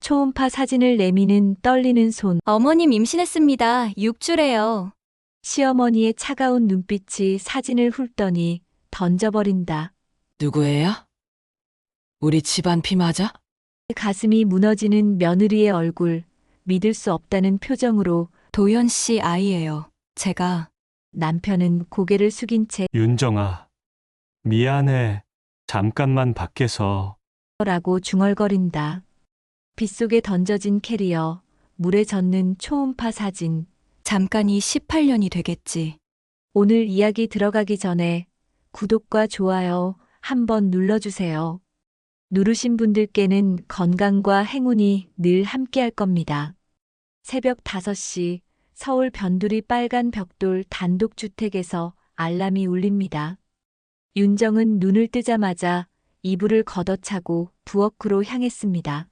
초음파 사진을 내미는 떨리는 손. 어머님 임신했습니다. 6주래요. 시어머니의 차가운 눈빛이 사진을 훑더니 던져버린다. 누구예요? 우리 집안 피 맞아? 가슴이 무너지는 며느리의 얼굴. 믿을 수 없다는 표정으로 도현 씨 아이예요. 제가. 남편은 고개를 숙인 채 윤정아, 미안해. 잠깐만 밖에서. 라고 중얼거린다. 빗속에 던져진 캐리어, 물에 젖는 초음파 사진. 잠깐이 18년이 되겠지. 오늘 이야기 들어가기 전에 구독과 좋아요 한번 눌러주세요. 누르신 분들께는 건강과 행운이 늘 함께할 겁니다. 새벽 5시 서울 변두리 빨간 벽돌 단독주택에서 알람이 울립니다. 윤정은 눈을 뜨자마자 이불을 걷어차고 부엌으로 향했습니다.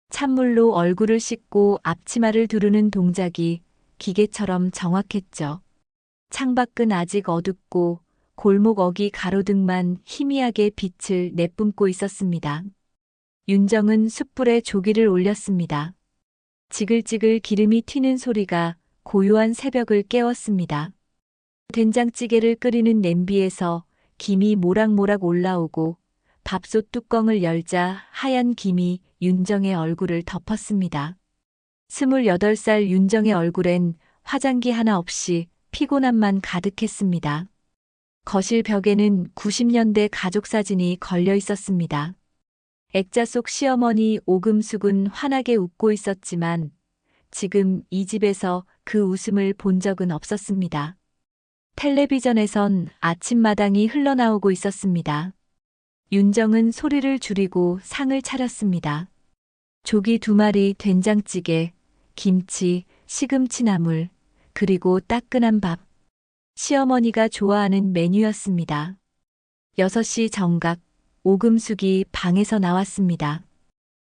찬물로 얼굴을 씻고 앞치마를 두르는 동작이 기계처럼 정확했죠. 창밖은 아직 어둡고 골목 어기 가로등만 희미하게 빛을 내뿜고 있었습니다. 윤정은 숯불에 조기를 올렸습니다. 지글지글 기름이 튀는 소리가 고요한 새벽을 깨웠습니다. 된장찌개를 끓이는 냄비에서 김이 모락모락 올라오고 밥솥 뚜껑을 열자 하얀 김이 윤정의 얼굴을 덮었습니다. 28살 윤정의 얼굴엔 화장기 하나 없이 피곤함만 가득했습니다. 거실 벽에는 90년대 가족 사진이 걸려 있었습니다. 액자 속 시어머니 오금숙은 환하게 웃고 있었지만 지금 이 집에서 그 웃음을 본 적은 없었습니다. 텔레비전에선 아침마당이 흘러나오고 있었습니다. 윤정은 소리를 줄이고 상을 차렸습니다. 조기 2마리, 된장찌개, 김치, 시금치 나물, 그리고 따끈한 밥. 시어머니가 좋아하는 메뉴였습니다. 6시 정각, 오금숙이 방에서 나왔습니다.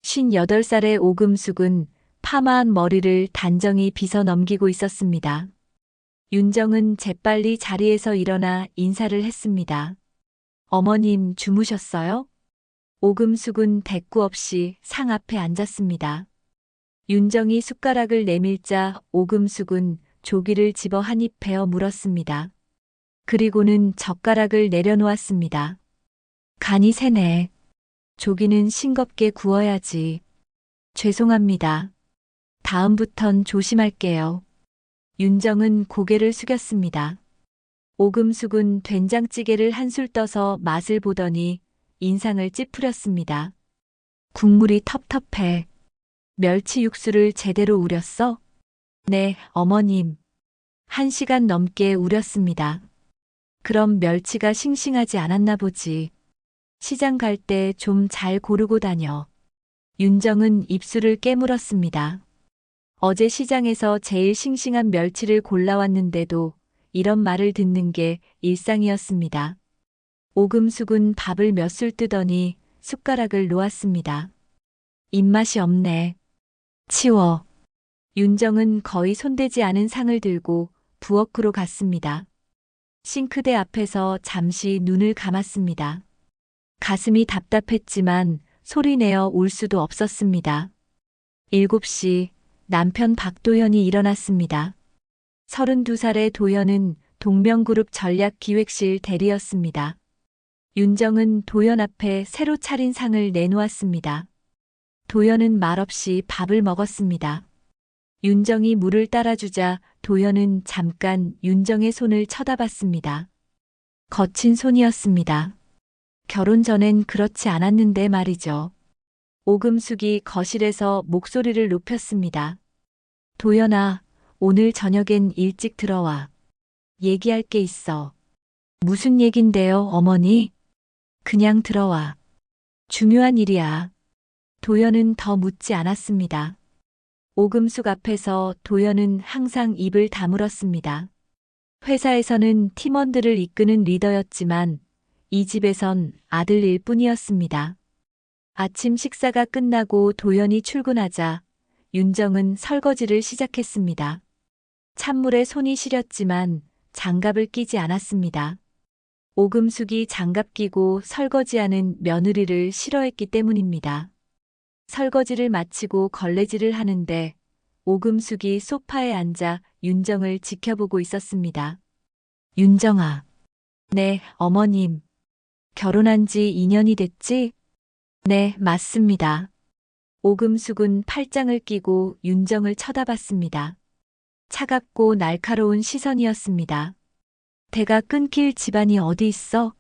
58살의 오금숙은 파마한 머리를 단정히 빗어 넘기고 있었습니다. 윤정은 재빨리 자리에서 일어나 인사를 했습니다. 어머님 주무셨어요? 오금숙은 대꾸 없이 상 앞에 앉았습니다. 윤정이 숟가락을 내밀자 오금숙은 조기를 집어 한 입 베어 물었습니다. 그리고는 젓가락을 내려놓았습니다. 간이 새네. 조기는 싱겁게 구워야지. 죄송합니다. 다음부턴 조심할게요. 윤정은 고개를 숙였습니다. 오금숙은 된장찌개를 한술 떠서 맛을 보더니 인상을 찌푸렸습니다. 국물이 텁텁해. 멸치 육수를 제대로 우렸어? 네, 어머님. 1시간 넘게 우렸습니다. 그럼 멸치가 싱싱하지 않았나 보지. 시장 갈 때 좀 잘 고르고 다녀. 윤정은 입술을 깨물었습니다. 어제 시장에서 제일 싱싱한 멸치를 골라왔는데도 이런 말을 듣는 게 일상이었습니다. 오금숙은 밥을 몇 술 뜨더니 숟가락을 놓았습니다. 입맛이 없네. 치워. 윤정은 거의 손대지 않은 상을 들고 부엌으로 갔습니다. 싱크대 앞에서 잠시 눈을 감았습니다. 가슴이 답답했지만 소리내어 울 수도 없었습니다. 7시 남편 박도현이 일어났습니다. 32살의 도현은 동명그룹 전략기획실 대리였습니다. 윤정은 도현 앞에 새로 차린 상을 내놓았습니다. 도현은 말없이 밥을 먹었습니다. 윤정이 물을 따라주자 도현은 잠깐 윤정의 손을 쳐다봤습니다. 거친 손이었습니다. 결혼 전엔 그렇지 않았는데 말이죠. 오금숙이 거실에서 목소리를 높였습니다. 도현아, 오늘 저녁엔 일찍 들어와. 얘기할 게 있어. 무슨 얘긴데요, 어머니? 그냥 들어와. 중요한 일이야. 도현은 더 묻지 않았습니다. 오금숙 앞에서 도현은 항상 입을 다물었습니다. 회사에서는 팀원들을 이끄는 리더였지만 이 집에선 아들일 뿐이었습니다. 아침 식사가 끝나고 도현이 출근하자 윤정은 설거지를 시작했습니다. 찬물에 손이 시렸지만 장갑을 끼지 않았습니다. 오금숙이 장갑 끼고 설거지하는 며느리를 싫어했기 때문입니다. 설거지를 마치고 걸레질을 하는데 오금숙이 소파에 앉아 윤정을 지켜보고 있었습니다. 윤정아. 네, 어머님. 결혼한 지 2년이 됐지? 네, 맞습니다. 오금숙은 팔짱을 끼고 윤정을 쳐다봤습니다. 차갑고 날카로운 시선이었습니다. 대가 끊길 집안이 어디 있어?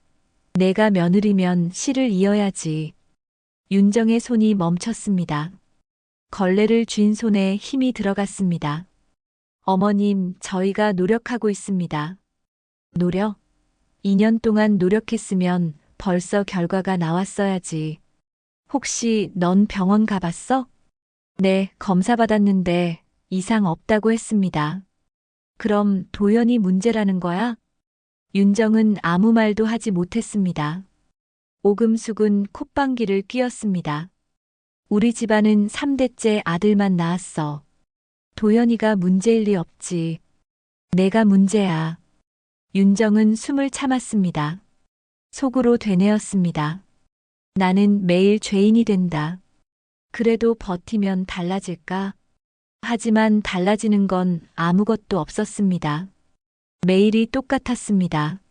내가 며느리면 씨를 이어야지. 윤정의 손이 멈췄습니다. 걸레를 쥔 손에 힘이 들어갔습니다. 어머님, 저희가 노력하고 있습니다. 노력? 2년 동안 노력했으면 벌써 결과가 나왔어야지. 혹시 넌 병원 가봤어? 네, 검사 받았는데 이상 없다고 했습니다. 그럼 도연이 문제라는 거야? 윤정은 아무 말도 하지 못했습니다. 오금숙은 콧방귀를 뀌었습니다. 우리 집안은 3대째 아들만 낳았어. 도연이가 문제일 리 없지. 내가 문제야. 윤정은 숨을 참았습니다. 속으로 되뇌었습니다. 나는 매일 죄인이 된다. 그래도 버티면 달라질까? 하지만 달라지는 건 아무것도 없었습니다. 매일이 똑같았습니다.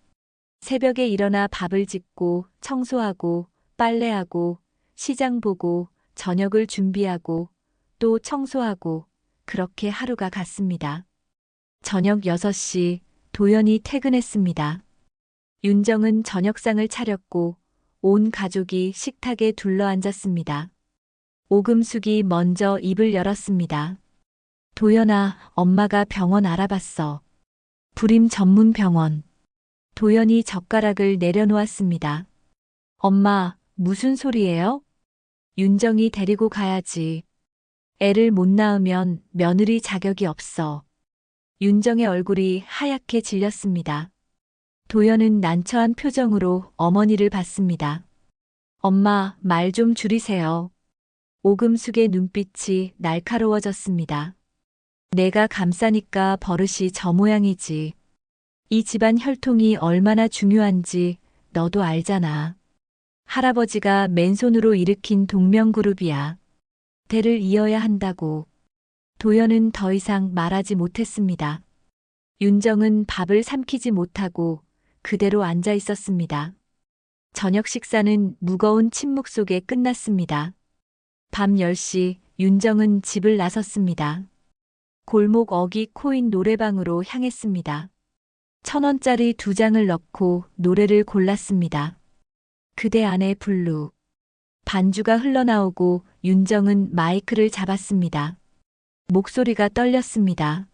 새벽에 일어나 밥을 짓고 청소하고 빨래하고 시장 보고 저녁을 준비하고 또 청소하고 그렇게 하루가 갔습니다. 저녁 6시 도연이 퇴근했습니다. 윤정은 저녁상을 차렸고 온 가족이 식탁에 둘러앉았습니다. 오금숙이 먼저 입을 열었습니다. 도연아, 엄마가 병원 알아봤어. 불임 전문 병원. 도연이 젓가락을 내려놓았습니다. 엄마, 무슨 소리예요? 윤정이 데리고 가야지. 애를 못 낳으면 며느리 자격이 없어. 윤정의 얼굴이 하얗게 질렸습니다. 도연은 난처한 표정으로 어머니를 봤습니다. 엄마, 말 좀 줄이세요. 오금숙의 눈빛이 날카로워졌습니다. 내가 감싸니까 버릇이 저 모양이지. 이 집안 혈통이 얼마나 중요한지 너도 알잖아. 할아버지가 맨손으로 일으킨 동명그룹이야. 대를 이어야 한다고. 도연은 더 이상 말하지 못했습니다. 윤정은 밥을 삼키지 못하고 그대로 앉아 있었습니다. 저녁 식사는 무거운 침묵 속에 끝났습니다. 밤 10시 윤정은 집을 나섰습니다. 골목 어귀 코인 노래방으로 향했습니다. 1,000원짜리 2장을 넣고 노래를 골랐습니다. 그대 안의 블루. 반주가 흘러나오고 윤정은 마이크를 잡았습니다. 목소리가 떨렸습니다.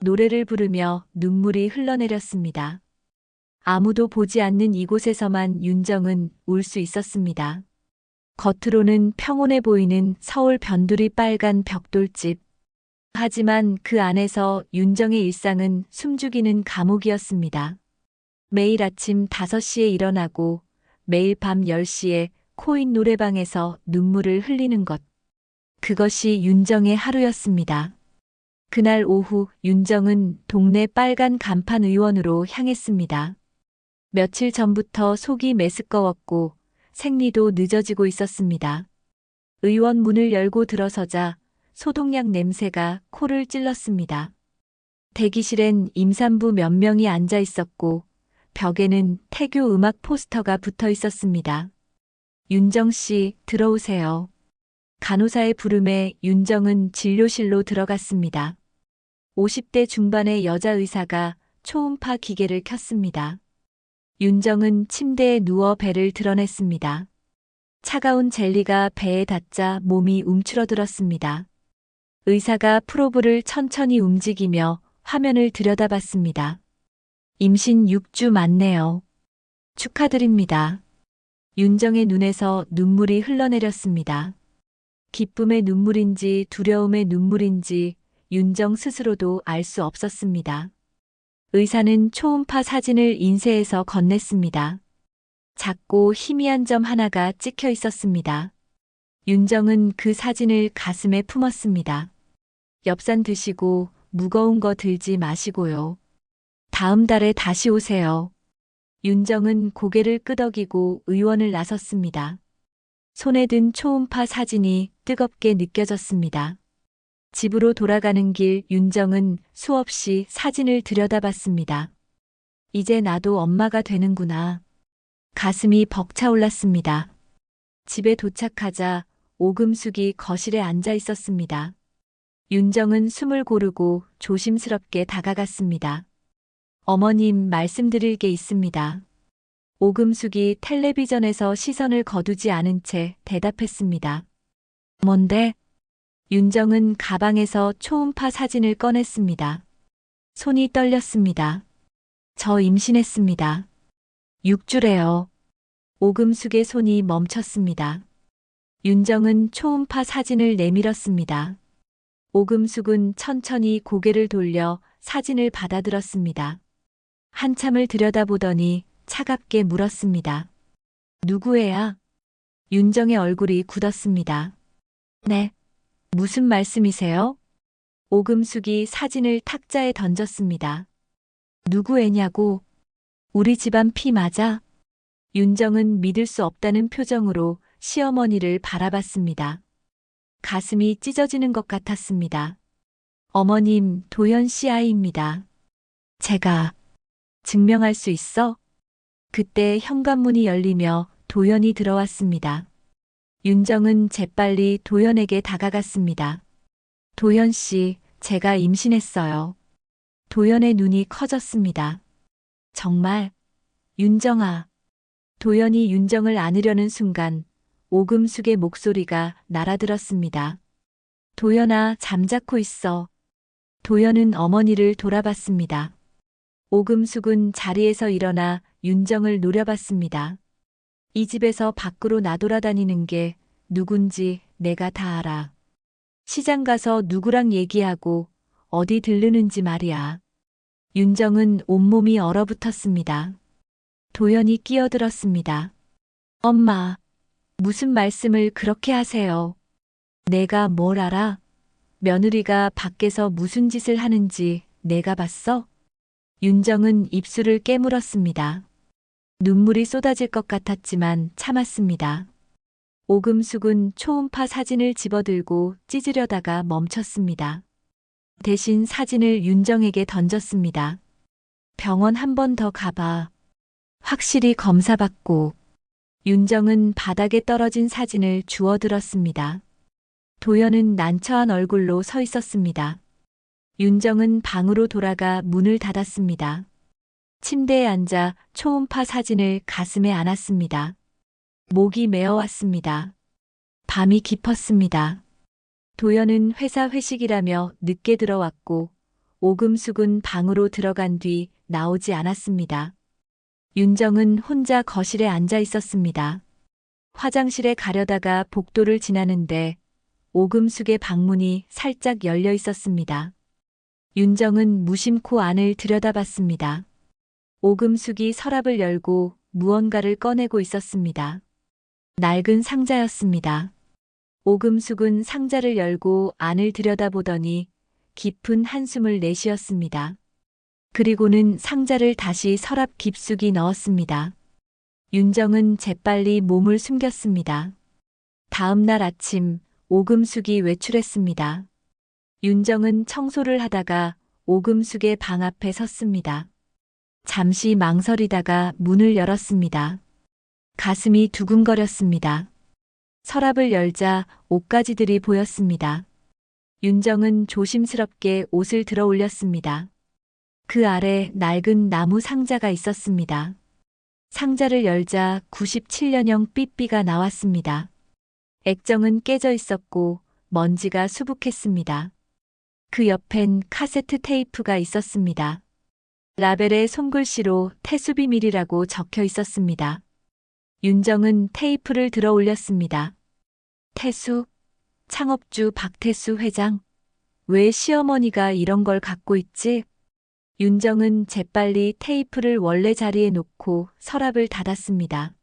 노래를 부르며 눈물이 흘러내렸습니다. 아무도 보지 않는 이곳에서만 윤정은 울 수 있었습니다. 겉으로는 평온해 보이는 서울 변두리 빨간 벽돌집. 하지만 그 안에서 윤정의 일상은 숨죽이는 감옥이었습니다. 매일 아침 5시에 일어나고 매일 밤 10시에 코인 노래방에서 눈물을 흘리는 것. 그것이 윤정의 하루였습니다. 그날 오후 윤정은 동네 빨간 간판 의원으로 향했습니다. 며칠 전부터 속이 메스꺼웠고 생리도 늦어지고 있었습니다. 의원 문을 열고 들어서자 소독약 냄새가 코를 찔렀습니다. 대기실엔 임산부 몇 명이 앉아 있었고 벽에는 태교 음악 포스터가 붙어 있었습니다. 윤정 씨, 들어오세요. 간호사의 부름에 윤정은 진료실로 들어갔습니다. 50대 중반의 여자 의사가 초음파 기계를 켰습니다. 윤정은 침대에 누워 배를 드러냈습니다. 차가운 젤리가 배에 닿자 몸이 움츠러들었습니다. 의사가 프로브를 천천히 움직이며 화면을 들여다봤습니다. 임신 6주 맞네요. 축하드립니다. 윤정의 눈에서 눈물이 흘러내렸습니다. 기쁨의 눈물인지 두려움의 눈물인지 윤정 스스로도 알 수 없었습니다. 의사는 초음파 사진을 인쇄해서 건넸습니다. 작고 희미한 점 하나가 찍혀 있었습니다. 윤정은 그 사진을 가슴에 품었습니다. 엽산 드시고 무거운 거 들지 마시고요. 다음 달에 다시 오세요. 윤정은 고개를 끄덕이고 의원을 나섰습니다. 손에 든 초음파 사진이 뜨겁게 느껴졌습니다. 집으로 돌아가는 길 윤정은 수없이 사진을 들여다봤습니다. 이제 나도 엄마가 되는구나. 가슴이 벅차올랐습니다. 집에 도착하자 오금숙이 거실에 앉아 있었습니다. 윤정은 숨을 고르고 조심스럽게 다가갔습니다. 어머님, 말씀드릴 게 있습니다. 오금숙이 텔레비전에서 시선을 거두지 않은 채 대답했습니다. 뭔데? 윤정은 가방에서 초음파 사진을 꺼냈습니다. 손이 떨렸습니다. 저 임신했습니다. 6주래요. 오금숙의 손이 멈췄습니다. 윤정은 초음파 사진을 내밀었습니다. 오금숙은 천천히 고개를 돌려 사진을 받아들었습니다. 한참을 들여다보더니 차갑게 물었습니다. 누구애야? 윤정의 얼굴이 굳었습니다. 네. 무슨 말씀이세요? 오금숙이 사진을 탁자에 던졌습니다. 누구애냐고? 우리 집안 피 맞아? 윤정은 믿을 수 없다는 표정으로 시어머니를 바라봤습니다. 가슴이 찢어지는 것 같았습니다. 어머님, 도현 씨 아이입니다. 제가 증명할 수 있어? 그때 현관문이 열리며 도현이 들어왔습니다. 윤정은 재빨리 도현에게 다가갔습니다. 도현 씨, 제가 임신했어요. 도현의 눈이 커졌습니다. 정말? 윤정아. 도현이 윤정을 안으려는 순간 오금숙의 목소리가 날아들었습니다. 도현아, 잠자코 있어. 도현은 어머니를 돌아봤습니다. 오금숙은 자리에서 일어나 윤정을 노려봤습니다. 이 집에서 밖으로 나돌아다니는 게 누군지 내가 다 알아. 시장 가서 누구랑 얘기하고 어디 들르는지 말이야. 윤정은 온몸이 얼어붙었습니다. 도현이 끼어들었습니다. 엄마, 무슨 말씀을 그렇게 하세요? 내가 뭘 알아? 며느리가 밖에서 무슨 짓을 하는지 내가 봤어? 윤정은 입술을 깨물었습니다. 눈물이 쏟아질 것 같았지만 참았습니다. 오금숙은 초음파 사진을 집어들고 찢으려다가 멈췄습니다. 대신 사진을 윤정에게 던졌습니다. 병원 한 번 더 가봐. 확실히 검사받고. 윤정은 바닥에 떨어진 사진을 주워들었습니다. 도현은 난처한 얼굴로 서 있었습니다. 윤정은 방으로 돌아가 문을 닫았습니다. 침대에 앉아 초음파 사진을 가슴에 안았습니다. 목이 메어왔습니다. 밤이 깊었습니다. 도현은 회사 회식이라며 늦게 들어왔고 오금숙은 방으로 들어간 뒤 나오지 않았습니다. 윤정은 혼자 거실에 앉아 있었습니다. 화장실에 가려다가 복도를 지나는데 오금숙의 방문이 살짝 열려 있었습니다. 윤정은 무심코 안을 들여다봤습니다. 오금숙이 서랍을 열고 무언가를 꺼내고 있었습니다. 낡은 상자였습니다. 오금숙은 상자를 열고 안을 들여다보더니 깊은 한숨을 내쉬었습니다. 그리고는 상자를 다시 서랍 깊숙이 넣었습니다. 윤정은 재빨리 몸을 숨겼습니다. 다음 날 아침 오금숙이 외출했습니다. 윤정은 청소를 하다가 오금숙의 방 앞에 섰습니다. 잠시 망설이다가 문을 열었습니다. 가슴이 두근거렸습니다. 서랍을 열자 옷가지들이 보였습니다. 윤정은 조심스럽게 옷을 들어 올렸습니다. 그 아래 낡은 나무 상자가 있었습니다. 상자를 열자 97년형 삐삐가 나왔습니다. 액정은 깨져 있었고 먼지가 수북했습니다. 그 옆엔 카세트 테이프가 있었습니다. 라벨에 손글씨로 태수비밀이라고 적혀 있었습니다. 윤정은 테이프를 들어 올렸습니다. 태수, 창업주 박태수 회장. 왜 시어머니가 이런 걸 갖고 있지? 윤정은 재빨리 테이프를 원래 자리에 놓고 서랍을 닫았습니다.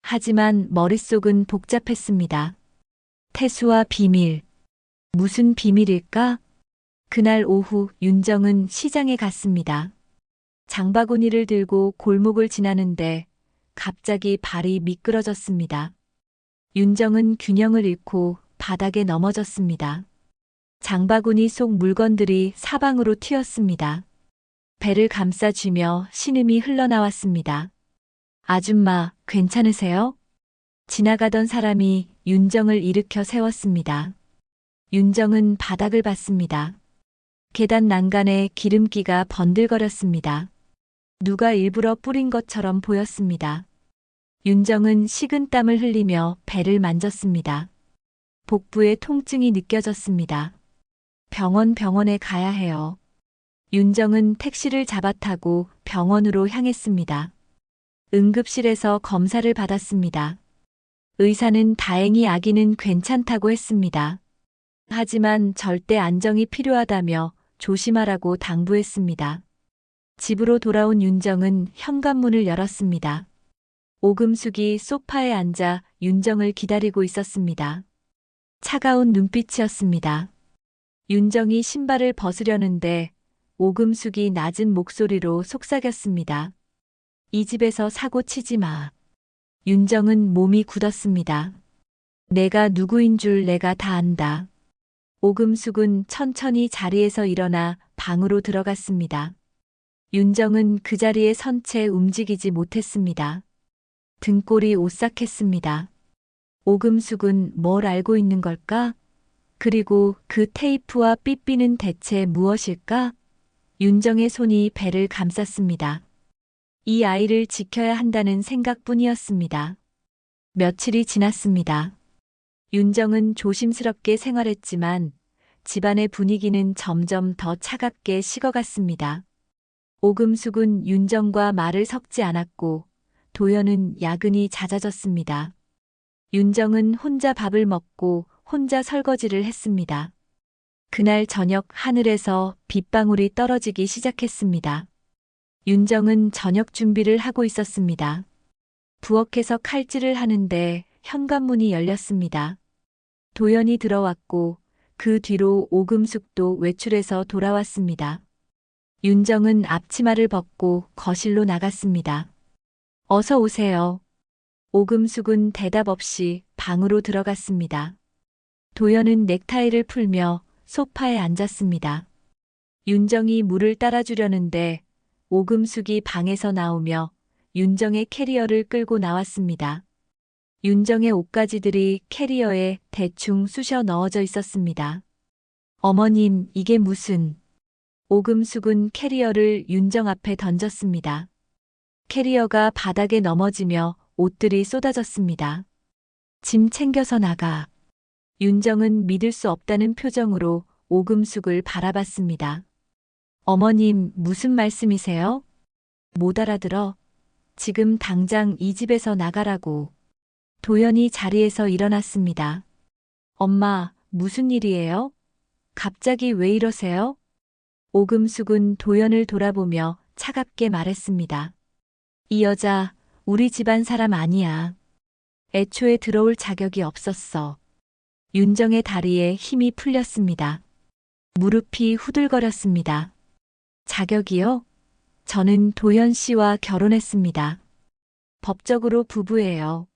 하지만 머릿속은 복잡했습니다. 태수와 비밀. 무슨 비밀일까? 그날 오후 윤정은 시장에 갔습니다. 장바구니를 들고 골목을 지나는데 갑자기 발이 미끄러졌습니다. 윤정은 균형을 잃고 바닥에 넘어졌습니다. 장바구니 속 물건들이 사방으로 튀었습니다. 배를 감싸쥐며 신음이 흘러나왔습니다. 아줌마, 괜찮으세요? 지나가던 사람이 윤정을 일으켜 세웠습니다. 윤정은 바닥을 봤습니다. 계단 난간에 기름기가 번들거렸습니다. 누가 일부러 뿌린 것처럼 보였습니다. 윤정은 식은땀을 흘리며 배를 만졌습니다. 복부에 통증이 느껴졌습니다. 병원에 가야 해요. 윤정은 택시를 잡아타고 병원으로 향했습니다. 응급실에서 검사를 받았습니다. 의사는 다행히 아기는 괜찮다고 했습니다. 하지만 절대 안정이 필요하다며 조심하라고 당부했습니다. 집으로 돌아온 윤정은 현관문을 열었습니다. 오금숙이 소파에 앉아 윤정을 기다리고 있었습니다. 차가운 눈빛이었습니다. 윤정이 신발을 벗으려는데 오금숙이 낮은 목소리로 속삭였습니다. 이 집에서 사고 치지 마. 윤정은 몸이 굳었습니다. 내가 누구인 줄 내가 다 안다. 오금숙은 천천히 자리에서 일어나 방으로 들어갔습니다. 윤정은 그 자리에 선 채 움직이지 못했습니다. 등골이 오싹했습니다. 오금숙은 뭘 알고 있는 걸까? 그리고 그 테이프와 삐삐는 대체 무엇일까? 윤정의 손이 배를 감쌌습니다. 이 아이를 지켜야 한다는 생각뿐이었습니다. 며칠이 지났습니다. 윤정은 조심스럽게 생활했지만 집안의 분위기는 점점 더 차갑게 식어갔습니다. 오금숙은 윤정과 말을 섞지 않았고 도연은 야근이 잦아졌습니다. 윤정은 혼자 밥을 먹고 혼자 설거지를 했습니다. 그날 저녁 하늘에서 빗방울이 떨어지기 시작했습니다. 윤정은 저녁 준비를 하고 있었습니다. 부엌에서 칼질을 하는데 현관문이 열렸습니다. 도연이 들어왔고 그 뒤로 오금숙도 외출해서 돌아왔습니다. 윤정은 앞치마를 벗고 거실로 나갔습니다. 어서 오세요. 오금숙은 대답 없이 방으로 들어갔습니다. 도연은 넥타이를 풀며 소파에 앉았습니다. 윤정이 물을 따라주려는데 오금숙이 방에서 나오며 윤정의 캐리어를 끌고 나왔습니다. 윤정의 옷가지들이 캐리어에 대충 쑤셔 넣어져 있었습니다. 어머님, 이게 무슨... 오금숙은 캐리어를 윤정 앞에 던졌습니다. 캐리어가 바닥에 넘어지며 옷들이 쏟아졌습니다. 짐 챙겨서 나가. 윤정은 믿을 수 없다는 표정으로 오금숙을 바라봤습니다. 어머님, 무슨 말씀이세요? 못 알아들어. 지금 당장 이 집에서 나가라고. 도연이 자리에서 일어났습니다. 엄마, 무슨 일이에요? 갑자기 왜 이러세요? 오금숙은 도연을 돌아보며 차갑게 말했습니다. 이 여자, 우리 집안 사람 아니야. 애초에 들어올 자격이 없었어. 윤정의 다리에 힘이 풀렸습니다. 무릎이 후들거렸습니다. 자격이요? 저는 도연 씨와 결혼했습니다. 법적으로 부부예요.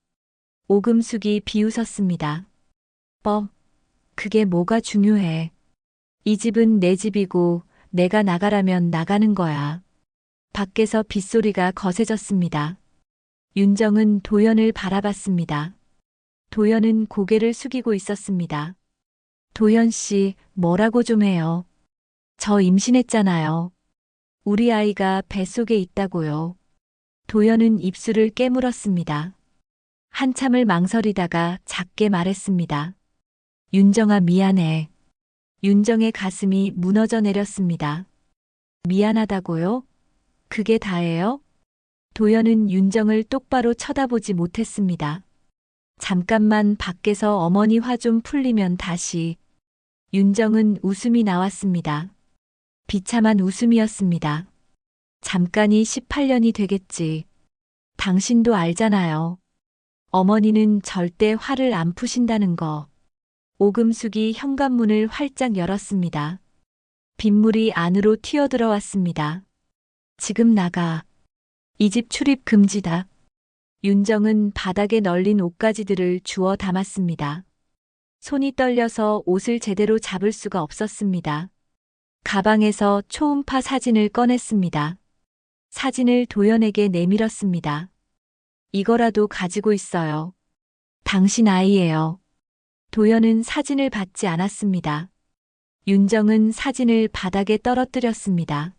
오금숙이 비웃었습니다. 그게 뭐가 중요해. 이 집은 내 집이고 내가 나가라면 나가는 거야. 밖에서 빗소리가 거세졌습니다. 윤정은 도연을 바라봤습니다. 도연은 고개를 숙이고 있었습니다. 도연 씨, 뭐라고 좀 해요. 저 임신했잖아요. 우리 아이가 뱃속에 있다고요. 도연은 입술을 깨물었습니다. 한참을 망설이다가 작게 말했습니다. 윤정아, 미안해. 윤정의 가슴이 무너져 내렸습니다. 미안하다고요? 그게 다예요? 도연은 윤정을 똑바로 쳐다보지 못했습니다. 잠깐만 밖에서 어머니 화 좀 풀리면 다시. 윤정은 웃음이 나왔습니다. 비참한 웃음이었습니다. 잠깐이 18년이 되겠지. 당신도 알잖아요. 어머니는 절대 화를 안 푸신다는 거. 오금숙이 현관문을 활짝 열었습니다. 빗물이 안으로 튀어들어왔습니다. 지금 나가. 이 집 출입 금지다. 윤정은 바닥에 널린 옷가지들을 주워 담았습니다. 손이 떨려서 옷을 제대로 잡을 수가 없었습니다. 가방에서 초음파 사진을 꺼냈습니다. 사진을 도연에게 내밀었습니다. 이거라도 가지고 있어요. 당신 아이예요. 도연은 사진을 받지 않았습니다. 윤정은 사진을 바닥에 떨어뜨렸습니다.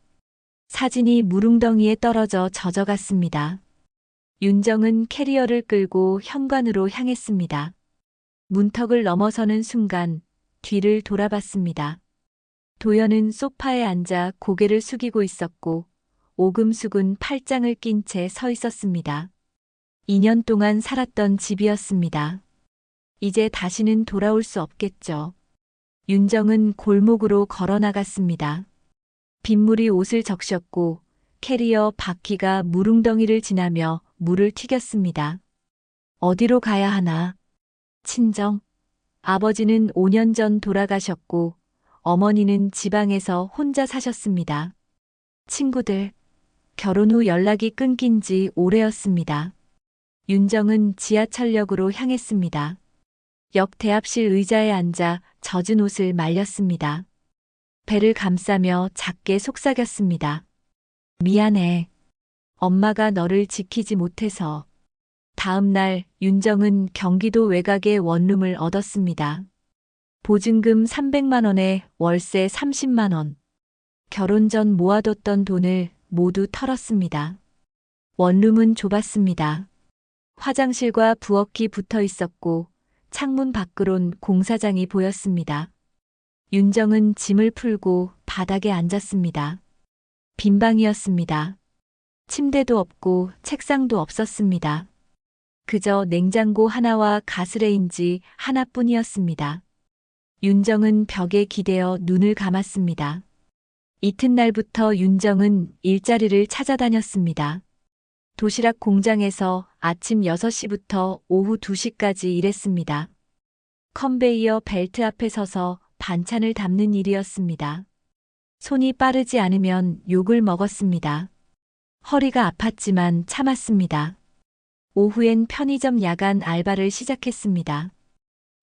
사진이 무릉덩이에 떨어져 젖어갔습니다. 윤정은 캐리어를 끌고 현관으로 향했습니다. 문턱을 넘어서는 순간 뒤를 돌아봤습니다. 도연은 소파에 앉아 고개를 숙이고 있었고 오금숙은 팔짱을 낀 채 서 있었습니다. 2년 동안 살았던 집이었습니다. 이제 다시는 돌아올 수 없겠죠. 윤정은 골목으로 걸어 나갔습니다. 빗물이 옷을 적셨고 캐리어 바퀴가 무릉덩이를 지나며 물을 튀겼습니다. 어디로 가야 하나? 친정. 아버지는 5년 전 돌아가셨고 어머니는 지방에서 혼자 사셨습니다. 친구들. 결혼 후 연락이 끊긴 지 오래였습니다. 윤정은 지하철역으로 향했습니다. 역 대합실 의자에 앉아 젖은 옷을 말렸습니다. 배를 감싸며 작게 속삭였습니다. 미안해. 엄마가 너를 지키지 못해서. 다음 날 윤정은 경기도 외곽의 원룸을 얻었습니다. 보증금 300만 원에 월세 30만 원. 결혼 전 모아뒀던 돈을 모두 털었습니다. 원룸은 좁았습니다. 화장실과 부엌이 붙어 있었고 창문 밖으론 공사장이 보였습니다. 윤정은 짐을 풀고 바닥에 앉았습니다. 빈 방이었습니다. 침대도 없고 책상도 없었습니다. 그저 냉장고 하나와 가스레인지 하나뿐이었습니다. 윤정은 벽에 기대어 눈을 감았습니다. 이튿날부터 윤정은 일자리를 찾아다녔습니다. 도시락 공장에서 아침 6시부터 오후 2시까지 일했습니다. 컨베이어 벨트 앞에 서서 반찬을 담는 일이었습니다. 손이 빠르지 않으면 욕을 먹었습니다. 허리가 아팠지만 참았습니다. 오후엔 편의점 야간 알바를 시작했습니다.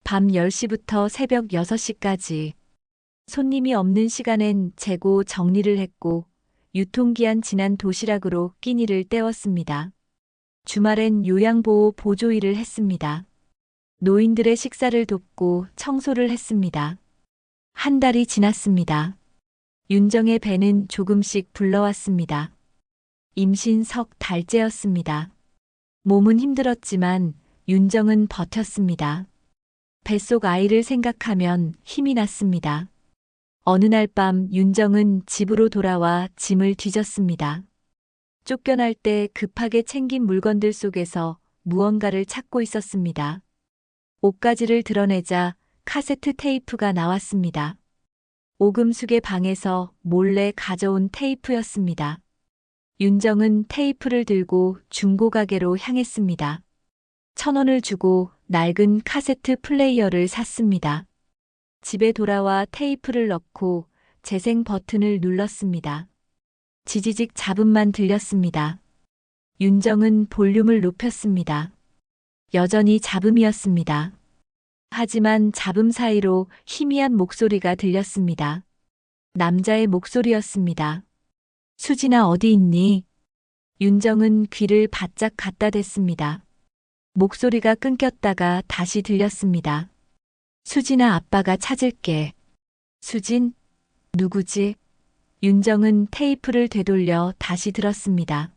밤 10시부터 새벽 6시까지. 손님이 없는 시간엔 재고 정리를 했고 유통기한 지난 도시락으로 끼니를 때웠습니다. 주말엔 요양보호 보조 일을 했습니다. 노인들의 식사를 돕고 청소를 했습니다. 한 달이 지났습니다. 윤정의 배는 조금씩 불러왔습니다. 임신 석 달째였습니다. 몸은 힘들었지만 윤정은 버텼습니다. 뱃속 아이를 생각하면 힘이 났습니다. 어느 날 밤 윤정은 집으로 돌아와 짐을 뒤졌습니다. 쫓겨날 때 급하게 챙긴 물건들 속에서 무언가를 찾고 있었습니다. 옷가지를 드러내자 카세트 테이프가 나왔습니다. 오금숙의 방에서 몰래 가져온 테이프였습니다. 윤정은 테이프를 들고 중고가게로 향했습니다. 1,000원을 주고 낡은 카세트 플레이어를 샀습니다. 집에 돌아와 테이프를 넣고 재생 버튼을 눌렀습니다. 지지직 잡음만 들렸습니다. 윤정은 볼륨을 높였습니다. 여전히 잡음이었습니다. 하지만 잡음 사이로 희미한 목소리가 들렸습니다. 남자의 목소리였습니다. 수진아 어디 있니? 윤정은 귀를 바짝 갖다 댔습니다. 목소리가 끊겼다가 다시 들렸습니다. 수진아 아빠가 찾을게. 수진? 누구지? 윤정은 테이프를 되돌려 다시 들었습니다.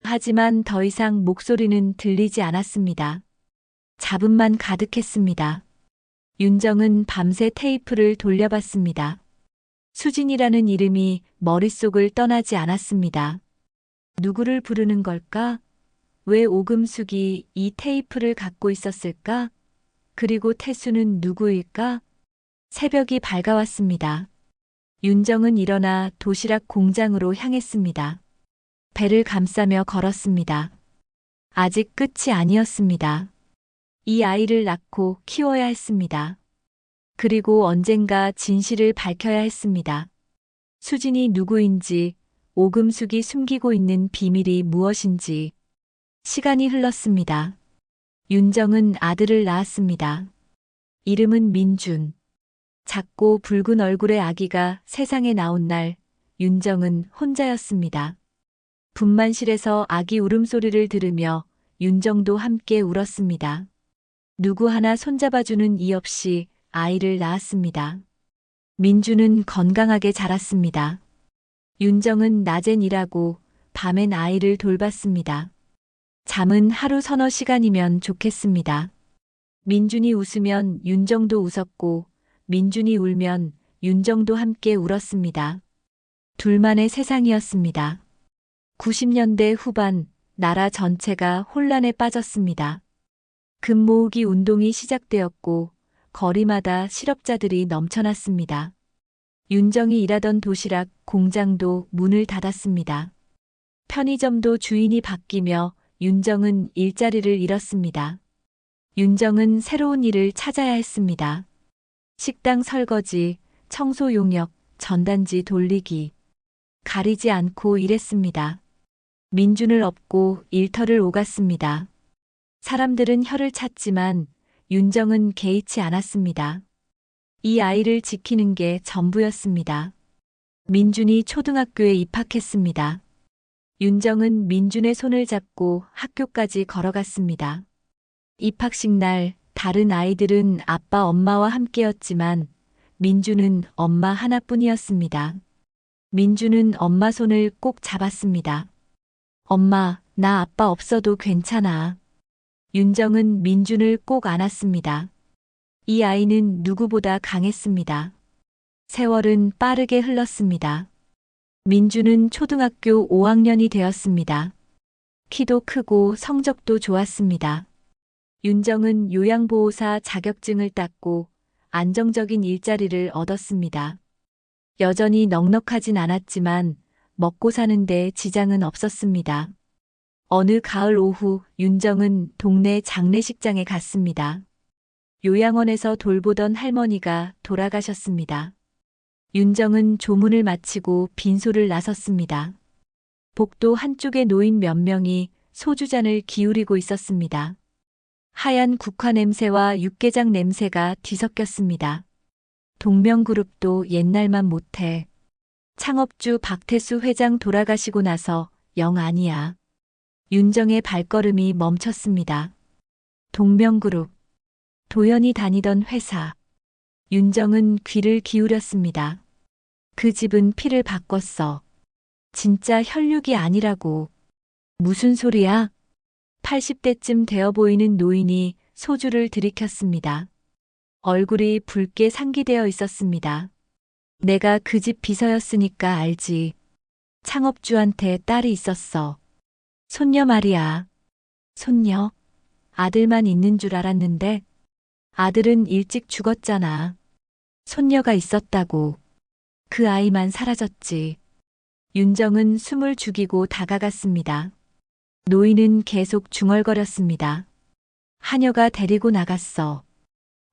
하지만 더 이상 목소리는 들리지 않았습니다. 잡음만 가득했습니다. 윤정은 밤새 테이프를 돌려봤습니다. 수진이라는 이름이 머릿속을 떠나지 않았습니다. 누구를 부르는 걸까? 왜 오금숙이 이 테이프를 갖고 있었을까? 그리고 태수는 누구일까? 새벽이 밝아왔습니다. 윤정은 일어나 도시락 공장으로 향했습니다. 배를 감싸며 걸었습니다. 아직 끝이 아니었습니다. 이 아이를 낳고 키워야 했습니다. 그리고 언젠가 진실을 밝혀야 했습니다. 수진이 누구인지, 오금숙이 숨기고 있는 비밀이 무엇인지. 시간이 흘렀습니다. 윤정은 아들을 낳았습니다. 이름은 민준. 작고 붉은 얼굴의 아기가 세상에 나온 날, 윤정은 혼자였습니다. 분만실에서 아기 울음소리를 들으며 윤정도 함께 울었습니다. 누구 하나 손잡아주는 이 없이 아이를 낳았습니다. 민주는 건강하게 자랐습니다. 윤정은 낮엔 일하고 밤엔 아이를 돌봤습니다. 잠은 하루 서너 시간이면 좋겠습니다. 민준이 웃으면 윤정도 웃었고 민준이 울면 윤정도 함께 울었습니다. 둘만의 세상이었습니다. 90년대 후반 나라 전체가 혼란에 빠졌습니다. 금 모으기 운동이 시작되었고 거리마다 실업자들이 넘쳐났습니다. 윤정이 일하던 도시락 공장도 문을 닫았습니다. 편의점도 주인이 바뀌며 윤정은 일자리를 잃었습니다. 윤정은 새로운 일을 찾아야 했습니다. 식당 설거지, 청소 용역, 전단지 돌리기. 가리지 않고 일했습니다. 민준을 업고 일터를 오갔습니다. 사람들은 혀를 찼지만 윤정은 개의치 않았습니다. 이 아이를 지키는 게 전부였습니다. 민준이 초등학교에 입학했습니다. 윤정은 민준의 손을 잡고 학교까지 걸어갔습니다. 입학식 날 다른 아이들은 아빠 엄마와 함께였지만 민준은 엄마 하나뿐이었습니다. 민준은 엄마 손을 꼭 잡았습니다. 엄마, 나 아빠 없어도 괜찮아. 윤정은 민준을 꼭 안았습니다. 이 아이는 누구보다 강했습니다. 세월은 빠르게 흘렀습니다. 민준은 초등학교 5학년이 되었습니다. 키도 크고 성적도 좋았습니다. 윤정은 요양보호사 자격증을 땄고 안정적인 일자리를 얻었습니다. 여전히 넉넉하진 않았지만 먹고 사는데 지장은 없었습니다. 어느 가을 오후 윤정은 동네 장례식장에 갔습니다. 요양원에서 돌보던 할머니가 돌아가셨습니다. 윤정은 조문을 마치고 빈소를 나섰습니다. 복도 한쪽에 놓인 몇 명이 소주잔을 기울이고 있었습니다. 하얀 국화 냄새와 육개장 냄새가 뒤섞였습니다. 동명그룹도 옛날만 못해. 창업주 박태수 회장 돌아가시고 나서 영 아니야. 윤정의 발걸음이 멈췄습니다. 동명그룹. 도연이 다니던 회사. 윤정은 귀를 기울였습니다. 그 집은 피를 바꿨어. 진짜 혈육이 아니라고. 무슨 소리야? 80대쯤 되어 보이는 노인이 소주를 들이켰습니다. 얼굴이 붉게 상기되어 있었습니다. 내가 그 집 비서였으니까 알지. 창업주한테 딸이 있었어. 손녀 말이야. 손녀? 아들만 있는 줄 알았는데 아들은 일찍 죽었잖아. 손녀가 있었다고. 그 아이만 사라졌지. 윤정은 숨을 죽이고 다가갔습니다. 노인은 계속 중얼거렸습니다. 하녀가 데리고 나갔어.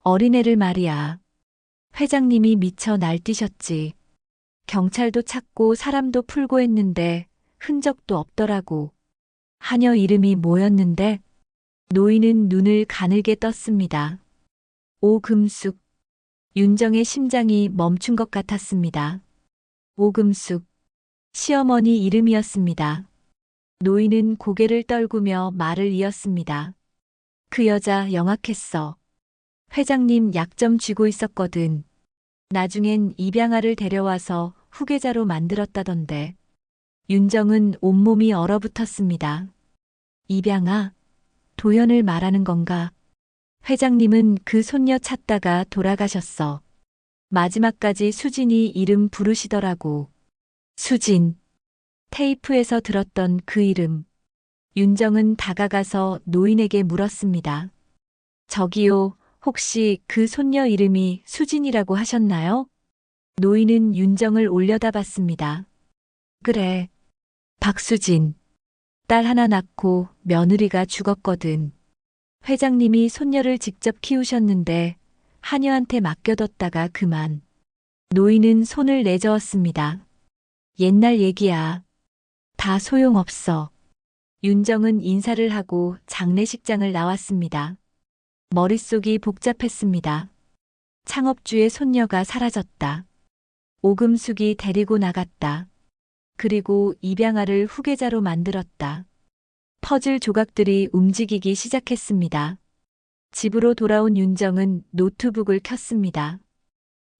어린애를 말이야. 회장님이 미쳐 날뛰셨지. 경찰도 찾고 사람도 풀고 했는데 흔적도 없더라고. 하녀 이름이 뭐였는데? 노인은 눈을 가늘게 떴습니다. 오금숙. 윤정의 심장이 멈춘 것 같았습니다. 오금숙. 시어머니 이름이었습니다. 노인은 고개를 떨구며 말을 이었습니다. 그 여자 영악했어. 회장님 약 좀 쥐고 있었거든. 나중엔 입양아를 데려와서 후계자로 만들었다던데. 윤정은 온몸이 얼어붙었습니다. 입양아? 도연을 말하는 건가? 회장님은 그 손녀 찾다가 돌아가셨어. 마지막까지 수진이 이름 부르시더라고. 수진. 테이프에서 들었던 그 이름. 윤정은 다가가서 노인에게 물었습니다. 저기요, 혹시 그 손녀 이름이 수진이라고 하셨나요? 노인은 윤정을 올려다봤습니다. 그래. 박수진. 딸 하나 낳고 며느리가 죽었거든. 회장님이 손녀를 직접 키우셨는데 하녀한테 맡겨뒀다가 그만. 노인은 손을 내저었습니다. 옛날 얘기야. 다 소용없어. 윤정은 인사를 하고 장례식장을 나왔습니다. 머릿속이 복잡했습니다. 창업주의 손녀가 사라졌다. 오금숙이 데리고 나갔다. 그리고 입양아를 후계자로 만들었다. 퍼즐 조각들이 움직이기 시작했습니다. 집으로 돌아온 윤정은 노트북을 켰습니다.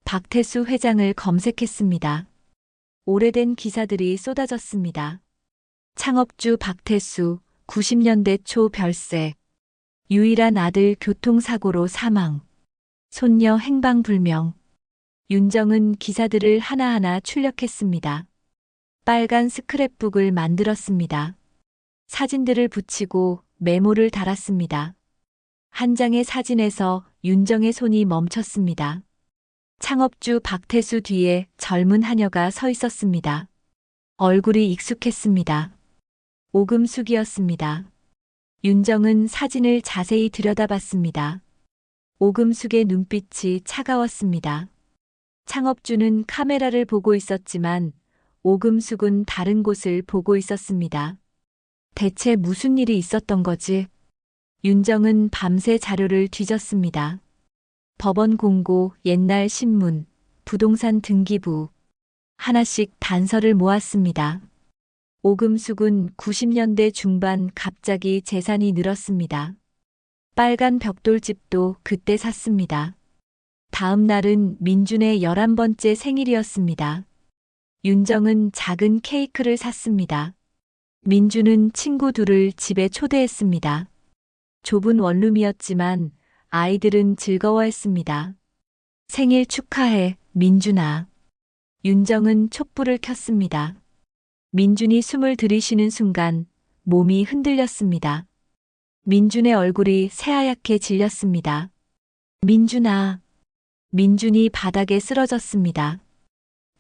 박태수 회장을 검색했습니다. 오래된 기사들이 쏟아졌습니다. 창업주 박태수, 90년대 초 별세. 유일한 아들 교통사고로 사망. 손녀 행방불명. 윤정은 기사들을 하나하나 출력했습니다. 빨간 스크랩북을 만들었습니다. 사진들을 붙이고 메모를 달았습니다. 한 장의 사진에서 윤정의 손이 멈췄습니다. 창업주 박태수 뒤에 젊은 하녀가 서 있었습니다. 얼굴이 익숙했습니다. 오금숙이었습니다. 윤정은 사진을 자세히 들여다봤습니다. 오금숙의 눈빛이 차가웠습니다. 창업주는 카메라를 보고 있었지만 오금숙은 다른 곳을 보고 있었습니다. 대체 무슨 일이 있었던 거지? 윤정은 밤새 자료를 뒤졌습니다. 법원 공고, 옛날 신문, 부동산 등기부. 하나씩 단서를 모았습니다. 오금숙은 90년대 중반 갑자기 재산이 늘었습니다. 빨간 벽돌집도 그때 샀습니다. 다음 날은 민준의 11번째 생일이었습니다. 윤정은 작은 케이크를 샀습니다. 민준은 친구 둘을 집에 초대했습니다. 좁은 원룸이었지만 아이들은 즐거워했습니다. 생일 축하해, 민준아. 윤정은 촛불을 켰습니다. 민준이 숨을 들이쉬는 순간 몸이 흔들렸습니다. 민준의 얼굴이 새하얗게 질렸습니다. 민준아. 민준이 바닥에 쓰러졌습니다.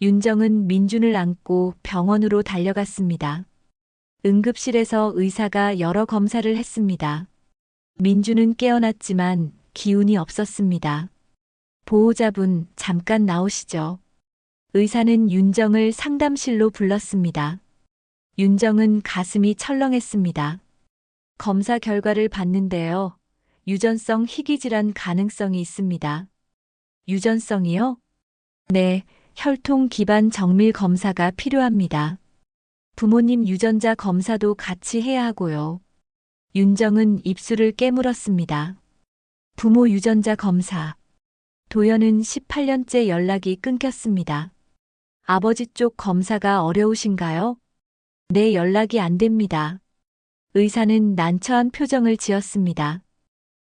윤정은 민준을 안고 병원으로 달려갔습니다. 응급실에서 의사가 여러 검사를 했습니다. 민준은 깨어났지만 기운이 없었습니다. 보호자분, 잠깐 나오시죠. 의사는 윤정을 상담실로 불렀습니다. 윤정은 가슴이 철렁했습니다. 검사 결과를 봤는데요. 유전성 희귀질환 가능성이 있습니다. 유전성이요? 네, 혈통 기반 정밀 검사가 필요합니다. 부모님 유전자 검사도 같이 해야 하고요. 윤정은 입술을 깨물었습니다. 부모 유전자 검사. 도연은 18년째 연락이 끊겼습니다. 아버지 쪽 검사가 어려우신가요? 네, 연락이 안 됩니다. 의사는 난처한 표정을 지었습니다.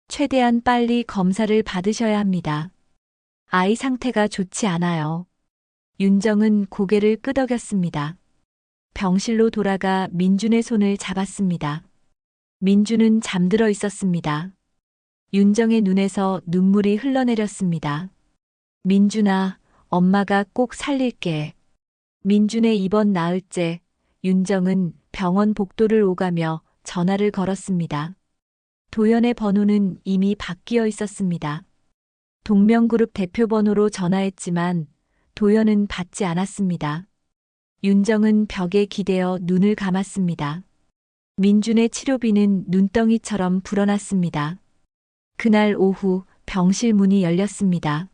최대한 빨리 검사를 받으셔야 합니다. 아이 상태가 좋지 않아요. 윤정은 고개를 끄덕였습니다. 병실로 돌아가 민준의 손을 잡았습니다. 민준은 잠들어 있었습니다. 윤정의 눈에서 눈물이 흘러내렸습니다. 민준아, 엄마가 꼭 살릴게. 민준의 입원 나흘째, 윤정은 병원 복도를 오가며 전화를 걸었습니다. 도연의 번호는 이미 바뀌어 있었습니다. 동명그룹 대표 번호로 전화했지만 도연은 받지 않았습니다. 윤정은 벽에 기대어 눈을 감았습니다. 민준의 치료비는 눈덩이처럼 불어났습니다. 그날 오후 병실 문이 열렸습니다.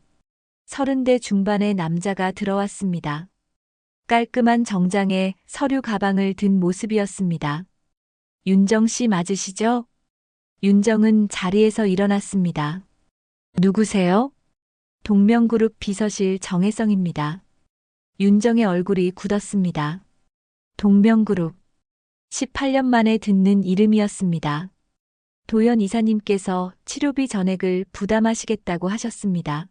30대 중반의 남자가 들어왔습니다. 깔끔한 정장에 서류 가방을 든 모습이었습니다. 윤정 씨 맞으시죠? 윤정은 자리에서 일어났습니다. 누구세요? 동명그룹 비서실 정혜성입니다. 윤정의 얼굴이 굳었습니다. 동명그룹. 18년 만에 듣는 이름이었습니다. 도연 이사님께서 치료비 전액을 부담하시겠다고 하셨습니다.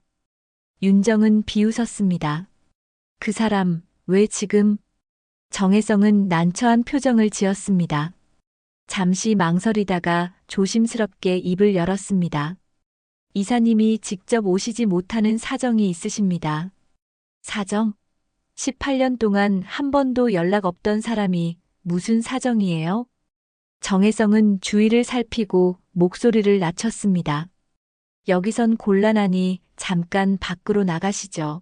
윤정은 비웃었습니다. 그 사람, 왜 지금? 정혜성은 난처한 표정을 지었습니다. 잠시 망설이다가 조심스럽게 입을 열었습니다. 이사님이 직접 오시지 못하는 사정이 있으십니다. 사정? 18년 동안 한 번도 연락 없던 사람이 무슨 사정이에요? 정혜성은 주위를 살피고 목소리를 낮췄습니다. 여기선 곤란하니 잠깐 밖으로 나가시죠.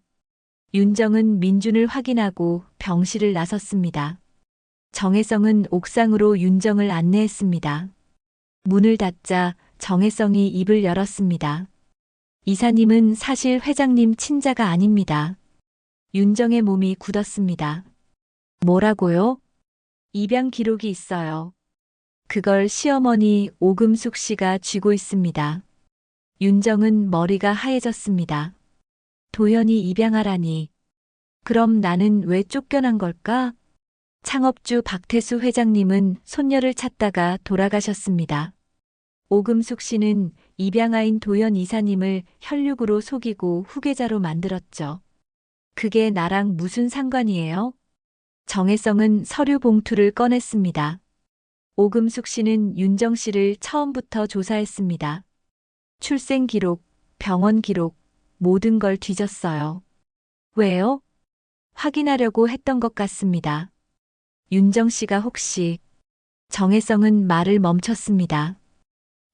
윤정은 민준을 확인하고 병실을 나섰습니다. 정혜성은 옥상으로 윤정을 안내했습니다. 문을 닫자 정혜성이 입을 열었습니다. 이사님은 사실 회장님 친자가 아닙니다. 윤정의 몸이 굳었습니다. 뭐라고요? 입양 기록이 있어요. 그걸 시어머니 오금숙 씨가 쥐고 있습니다. 윤정은 머리가 하얘졌습니다. 도연이 입양하라니. 그럼 나는 왜 쫓겨난 걸까? 창업주 박태수 회장님은 손녀를 찾다가 돌아가셨습니다. 오금숙 씨는 입양아인 도연 이사님을 혈육으로 속이고 후계자로 만들었죠. 그게 나랑 무슨 상관이에요? 정혜성은 서류 봉투를 꺼냈습니다. 오금숙 씨는 윤정 씨를 처음부터 조사했습니다. 출생 기록, 병원 기록, 모든 걸 뒤졌어요. 왜요? 확인하려고 했던 것 같습니다. 윤정 씨가 혹시... 정혜성은 말을 멈췄습니다.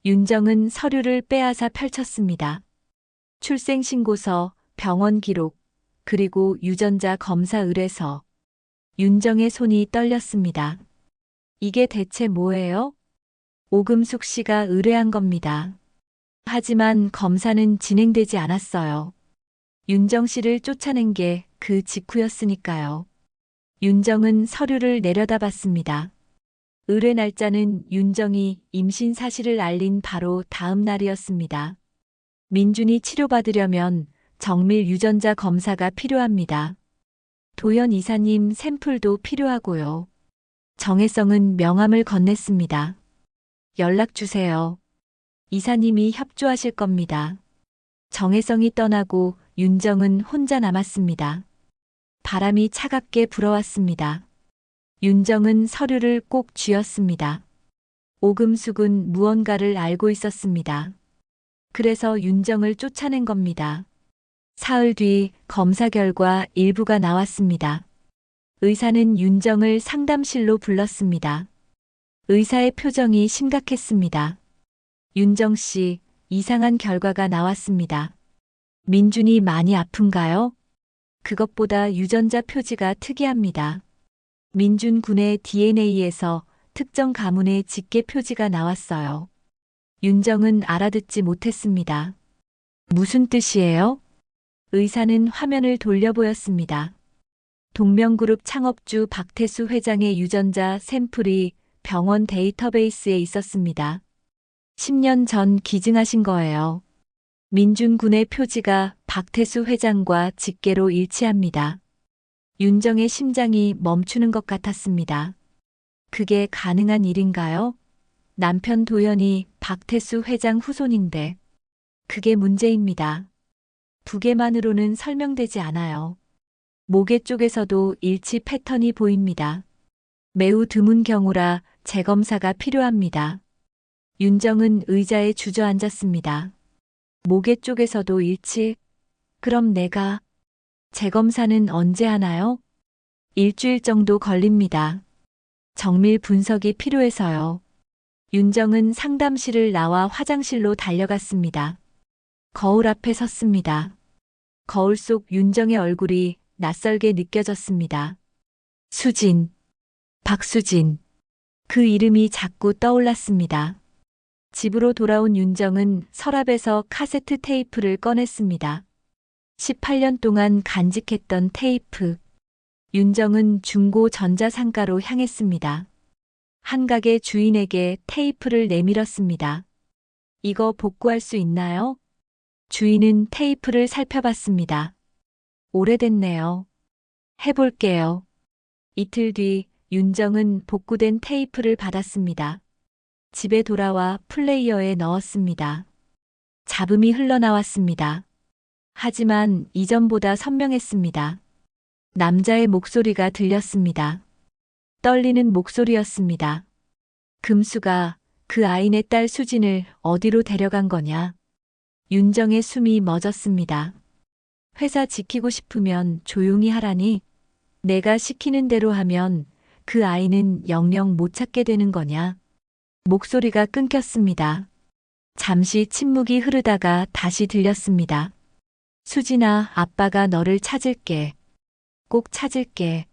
윤정은 서류를 빼앗아 펼쳤습니다. 출생신고서, 병원 기록, 그리고 유전자 검사 의뢰서. 윤정의 손이 떨렸습니다. 이게 대체 뭐예요? 오금숙 씨가 의뢰한 겁니다. 하지만 검사는 진행되지 않았어요. 윤정 씨를 쫓아낸 게 그 직후였으니까요. 윤정은 서류를 내려다봤습니다. 의뢰 날짜는 윤정이 임신 사실을 알린 바로 다음 날이었습니다. 민준이 치료받으려면 정밀 유전자 검사가 필요합니다. 도연 이사님 샘플도 필요하고요. 정혜성은 명함을 건넸습니다. 연락 주세요. 이사님이 협조하실 겁니다. 정혜성이 떠나고 윤정은 혼자 남았습니다. 바람이 차갑게 불어왔습니다. 윤정은 서류를 꼭 쥐었습니다. 오금숙은 무언가를 알고 있었습니다. 그래서 윤정을 쫓아낸 겁니다. 사흘 뒤 검사 결과 일부가 나왔습니다. 의사는 윤정을 상담실로 불렀습니다. 의사의 표정이 심각했습니다. 윤정 씨, 이상한 결과가 나왔습니다. 민준이 많이 아픈가요? 그것보다 유전자 표지가 특이합니다. 민준 군의 DNA에서 특정 가문의 직계 표지가 나왔어요. 윤정은 알아듣지 못했습니다. 무슨 뜻이에요? 의사는 화면을 돌려 보였습니다. 동명그룹 창업주 박태수 회장의 유전자 샘플이 병원 데이터베이스에 있었습니다. 10년 전 기증하신 거예요. 민준 군의 표지가 박태수 회장과 직계로 일치합니다. 윤정의 심장이 멈추는 것 같았습니다. 그게 가능한 일인가요? 남편 도연이 박태수 회장 후손인데. 그게 문제입니다. 부계만으로는 설명되지 않아요. 모계 쪽에서도 일치 패턴이 보입니다. 매우 드문 경우라 재검사가 필요합니다. 윤정은 의자에 주저앉았습니다. 모계 쪽에서도 일치? 그럼 내가... 재검사는 언제 하나요? 일주일 정도 걸립니다. 정밀 분석이 필요해서요. 윤정은 상담실을 나와 화장실로 달려갔습니다. 거울 앞에 섰습니다. 거울 속 윤정의 얼굴이 낯설게 느껴졌습니다. 수진, 박수진. 그 이름이 자꾸 떠올랐습니다. 집으로 돌아온 윤정은 서랍에서 카세트 테이프를 꺼냈습니다. 18년 동안 간직했던 테이프. 윤정은 중고 전자상가로 향했습니다. 한 가게 주인에게 테이프를 내밀었습니다. 이거 복구할 수 있나요? 주인은 테이프를 살펴봤습니다. 오래됐네요. 해볼게요. 이틀 뒤 윤정은 복구된 테이프를 받았습니다. 집에 돌아와 플레이어에 넣었습니다. 잡음이 흘러나왔습니다. 하지만 이전보다 선명했습니다. 남자의 목소리가 들렸습니다. 떨리는 목소리였습니다. 금수가 그 아이네 딸 수진을 어디로 데려간 거냐? 윤정의 숨이 멎었습니다. 회사 지키고 싶으면 조용히 하라니? 내가 시키는 대로 하면 그 아이는 영영 못 찾게 되는 거냐? 목소리가 끊겼습니다. 잠시 침묵이 흐르다가 다시 들렸습니다. 수진아, 아빠가 너를 찾을게. 꼭 찾을게.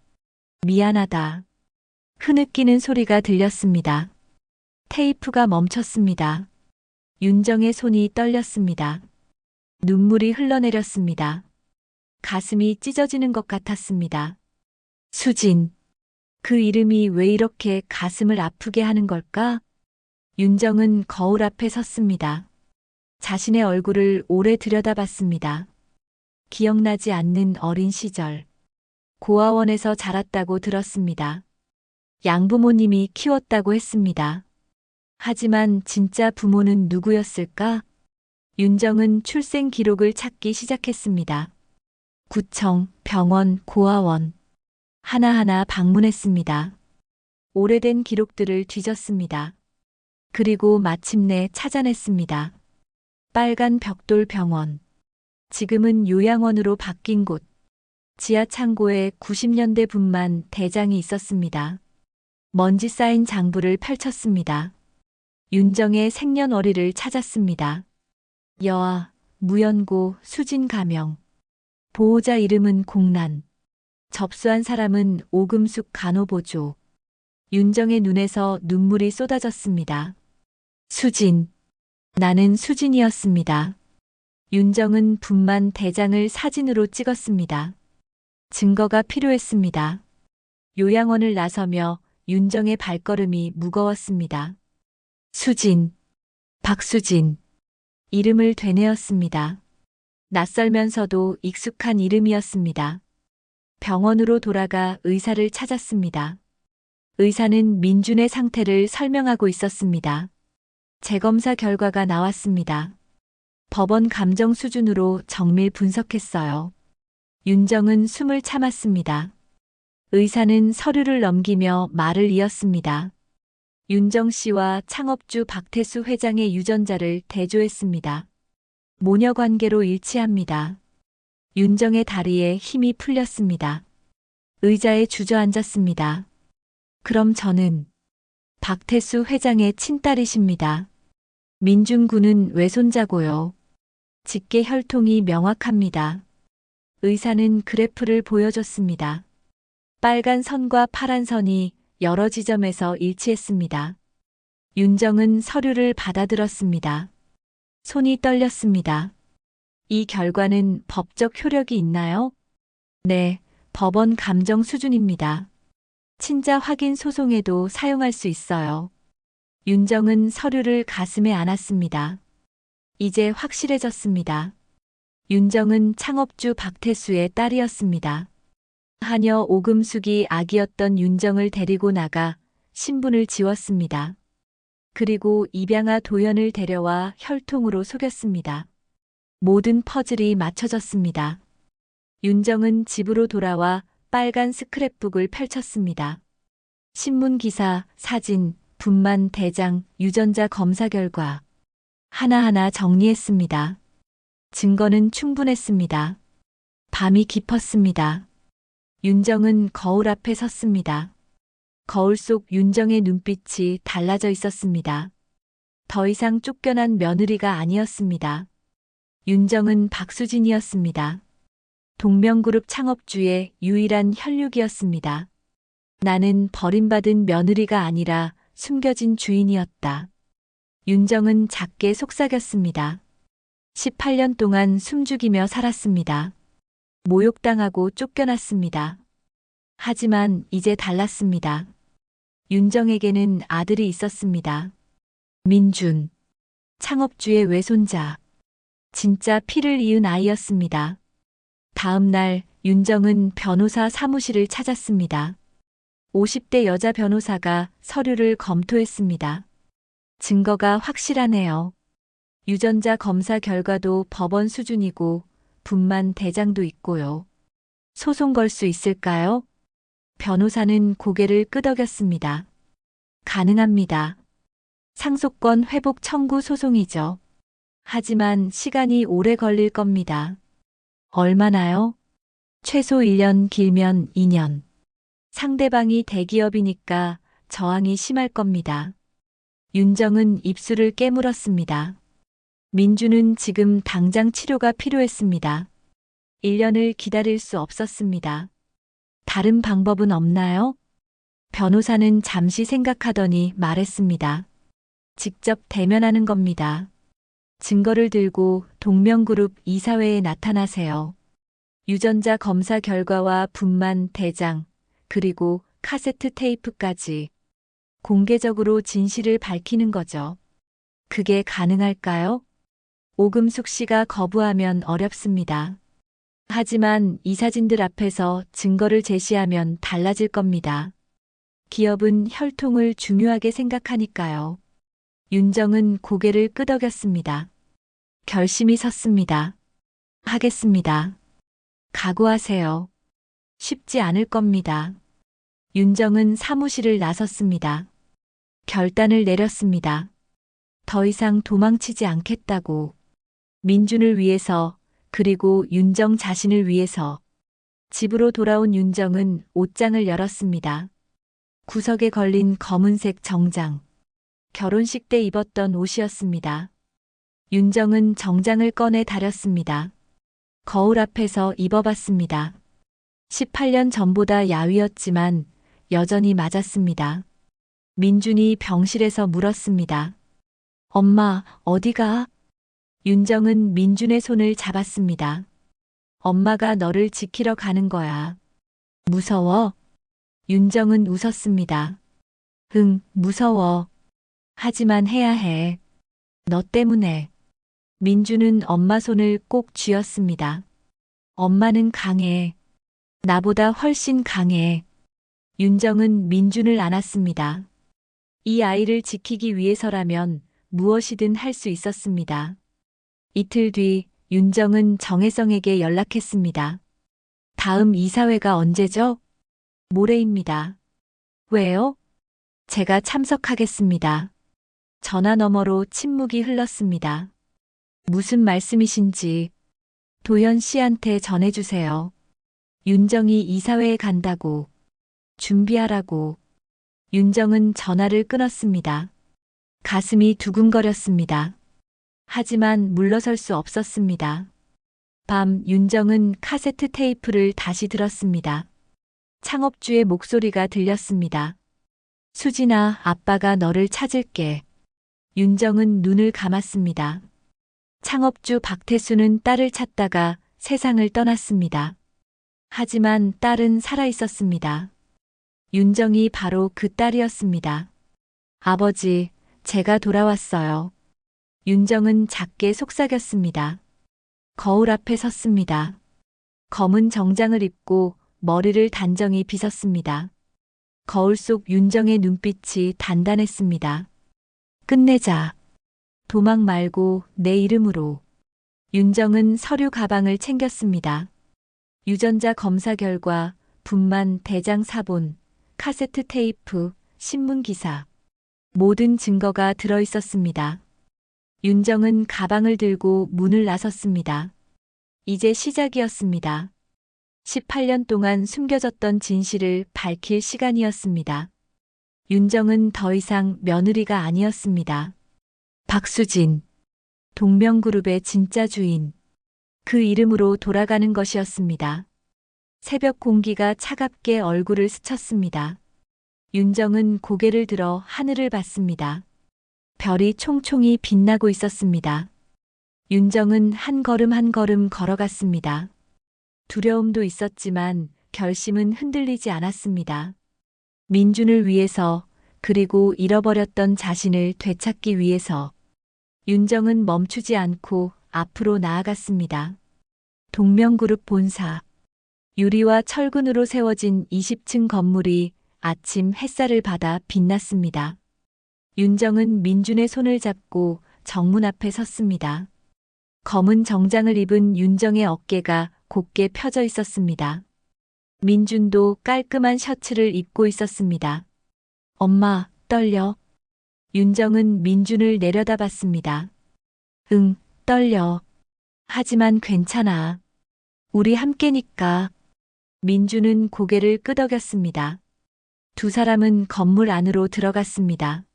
미안하다. 흐느끼는 소리가 들렸습니다. 테이프가 멈췄습니다. 윤정의 손이 떨렸습니다. 눈물이 흘러내렸습니다. 가슴이 찢어지는 것 같았습니다. 수진. 그 이름이 왜 이렇게 가슴을 아프게 하는 걸까? 윤정은 거울 앞에 섰습니다. 자신의 얼굴을 오래 들여다봤습니다. 기억나지 않는 어린 시절. 고아원에서 자랐다고 들었습니다. 양부모님이 키웠다고 했습니다. 하지만 진짜 부모는 누구였을까? 윤정은 출생 기록을 찾기 시작했습니다. 구청, 병원, 고아원. 하나하나 방문했습니다. 오래된 기록들을 뒤졌습니다. 그리고 마침내 찾아냈습니다. 빨간 벽돌 병원. 지금은 요양원으로 바뀐 곳. 지하 창고에 90년대 분만 대장이 있었습니다. 먼지 쌓인 장부를 펼쳤습니다. 윤정의 생년월일을 찾았습니다. 여아, 무연고, 수진 가명. 보호자 이름은 공란. 접수한 사람은 오금숙 간호보조. 윤정의 눈에서 눈물이 쏟아졌습니다. 수진. 나는 수진이었습니다. 윤정은 분만 대장을 사진으로 찍었습니다. 증거가 필요했습니다. 요양원을 나서며 윤정의 발걸음이 무거웠습니다. 수진. 박수진. 이름을 되뇌었습니다. 낯설면서도 익숙한 이름이었습니다. 병원으로 돌아가 의사를 찾았습니다. 의사는 민준의 상태를 설명하고 있었습니다. 재검사 결과가 나왔습니다. 법원 감정 수준으로 정밀 분석했어요. 윤정은 숨을 참았습니다. 의사는 서류를 넘기며 말을 이었습니다. 윤정 씨와 창업주 박태수 회장의 유전자를 대조했습니다. 모녀 관계로 일치합니다. 윤정의 다리에 힘이 풀렸습니다. 의자에 주저앉았습니다. 그럼 저는 박태수 회장의 친딸이십니다. 민준 군은 외손자고요. 직계 혈통이 명확합니다. 의사는 그래프를 보여줬습니다. 빨간 선과 파란 선이 여러 지점에서 일치했습니다. 윤정은 서류를 받아들었습니다. 손이 떨렸습니다. 이 결과는 법적 효력이 있나요? 네, 법원 감정 수준입니다. 친자 확인 소송에도 사용할 수 있어요. 윤정은 서류를 가슴에 안았습니다. 이제 확실해졌습니다. 윤정은 창업주 박태수의 딸이었습니다. 하녀 오금숙이 아기였던 윤정을 데리고 나가 신분을 지웠습니다. 그리고 입양아 도연을 데려와 혈통으로 속였습니다. 모든 퍼즐이 맞춰졌습니다. 윤정은 집으로 돌아와 빨간 스크랩북을 펼쳤습니다. 신문 기사, 사진, 분만 대장, 유전자 검사 결과. 하나하나 정리했습니다. 증거는 충분했습니다. 밤이 깊었습니다. 윤정은 거울 앞에 섰습니다. 거울 속 윤정의 눈빛이 달라져 있었습니다. 더 이상 쫓겨난 며느리가 아니었습니다. 윤정은 박수진이었습니다. 동명그룹 창업주의 유일한 혈육이었습니다. 나는 버림받은 며느리가 아니라 숨겨진 주인이었다. 윤정은 작게 속삭였습니다. 18년 동안 숨죽이며 살았습니다. 모욕당하고 쫓겨났습니다. 하지만 이제 달랐습니다. 윤정에게는 아들이 있었습니다. 민준. 창업주의 외손자. 진짜 피를 이은 아이였습니다. 다음 날 윤정은 변호사 사무실을 찾았습니다. 50대 여자 변호사가 서류를 검토했습니다. 증거가 확실하네요. 유전자 검사 결과도 법원 수준이고 분만 대장도 있고요. 소송 걸 수 있을까요? 변호사는 고개를 끄덕였습니다. 가능합니다. 상속권 회복 청구 소송이죠. 하지만 시간이 오래 걸릴 겁니다. 얼마나요? 최소 1년, 길면 2년. 상대방이 대기업이니까 저항이 심할 겁니다. 윤정은 입술을 깨물었습니다. 민주는 지금 당장 치료가 필요했습니다. 1년을 기다릴 수 없었습니다. 다른 방법은 없나요? 변호사는 잠시 생각하더니 말했습니다. 직접 대면하는 겁니다. 증거를 들고 동명그룹 이사회에 나타나세요. 유전자 검사 결과와 분만 대장, 그리고 카세트 테이프까지 공개적으로 진실을 밝히는 거죠. 그게 가능할까요? 오금숙 씨가 거부하면 어렵습니다. 하지만 이 사진들 앞에서 증거를 제시하면 달라질 겁니다. 기업은 혈통을 중요하게 생각하니까요. 윤정은 고개를 끄덕였습니다. 결심이 섰습니다. 하겠습니다. 각오하세요. 쉽지 않을 겁니다. 윤정은 사무실을 나섰습니다. 결단을 내렸습니다. 더 이상 도망치지 않겠다고. 민준을 위해서, 그리고 윤정 자신을 위해서. 집으로 돌아온 윤정은 옷장을 열었습니다. 구석에 걸린 검은색 정장. 결혼식 때 입었던 옷이었습니다. 윤정은 정장을 꺼내 다렸습니다. 거울 앞에서 입어봤습니다. 18년 전보다 야위었지만 여전히 맞았습니다. 민준이 병실에서 물었습니다. 엄마, 어디가? 윤정은 민준의 손을 잡았습니다. 엄마가 너를 지키러 가는 거야. 무서워? 윤정은 웃었습니다. 응, 무서워. 하지만 해야 해. 너 때문에. 민준은 엄마 손을 꼭 쥐었습니다. 엄마는 강해. 나보다 훨씬 강해. 윤정은 민준을 안았습니다. 이 아이를 지키기 위해서라면 무엇이든 할 수 있었습니다. 이틀 뒤 윤정은 정혜성에게 연락했습니다. 다음 이사회가 언제죠? 모레입니다. 왜요? 제가 참석하겠습니다. 전화 너머로 침묵이 흘렀습니다. 무슨 말씀이신지 도현 씨한테 전해주세요. 윤정이 이사회에 간다고. 준비하라고. 윤정은 전화를 끊었습니다. 가슴이 두근거렸습니다. 하지만 물러설 수 없었습니다. 밤 윤정은 카세트 테이프를 다시 들었습니다. 창업주의 목소리가 들렸습니다. 수진아, 아빠가 너를 찾을게. 윤정은 눈을 감았습니다. 창업주 박태수는 딸을 찾다가 세상을 떠났습니다. 하지만 딸은 살아있었습니다. 윤정이 바로 그 딸이었습니다. 아버지, 제가 돌아왔어요. 윤정은 작게 속삭였습니다. 거울 앞에 섰습니다. 검은 정장을 입고 머리를 단정히 빗었습니다. 거울 속 윤정의 눈빛이 단단했습니다. 끝내자. 도망 말고 내 이름으로. 윤정은 서류 가방을 챙겼습니다. 유전자 검사 결과, 분만 대장 사본, 카세트 테이프, 신문 기사. 모든 증거가 들어 있었습니다. 윤정은 가방을 들고 문을 나섰습니다. 이제 시작이었습니다. 18년 동안 숨겨졌던 진실을 밝힐 시간이었습니다. 윤정은 더 이상 며느리가 아니었습니다. 박수진, 동명그룹의 진짜 주인. 그 이름으로 돌아가는 것이었습니다. 새벽 공기가 차갑게 얼굴을 스쳤습니다. 윤정은 고개를 들어 하늘을 봤습니다. 별이 총총히 빛나고 있었습니다. 윤정은 한 걸음 한 걸음 걸어갔습니다. 두려움도 있었지만 결심은 흔들리지 않았습니다. 민준을 위해서, 그리고 잃어버렸던 자신을 되찾기 위해서. 윤정은 멈추지 않고 앞으로 나아갔습니다. 동명그룹 본사. 유리와 철근으로 세워진 20층 건물이 아침 햇살을 받아 빛났습니다. 윤정은 민준의 손을 잡고 정문 앞에 섰습니다. 검은 정장을 입은 윤정의 어깨가 곧게 펴져 있었습니다. 민준도 깔끔한 셔츠를 입고 있었습니다. 엄마, 떨려. 윤정은 민준을 내려다봤습니다. 응, 떨려. 하지만 괜찮아. 우리 함께니까. 민준은 고개를 끄덕였습니다. 두 사람은 건물 안으로 들어갔습니다.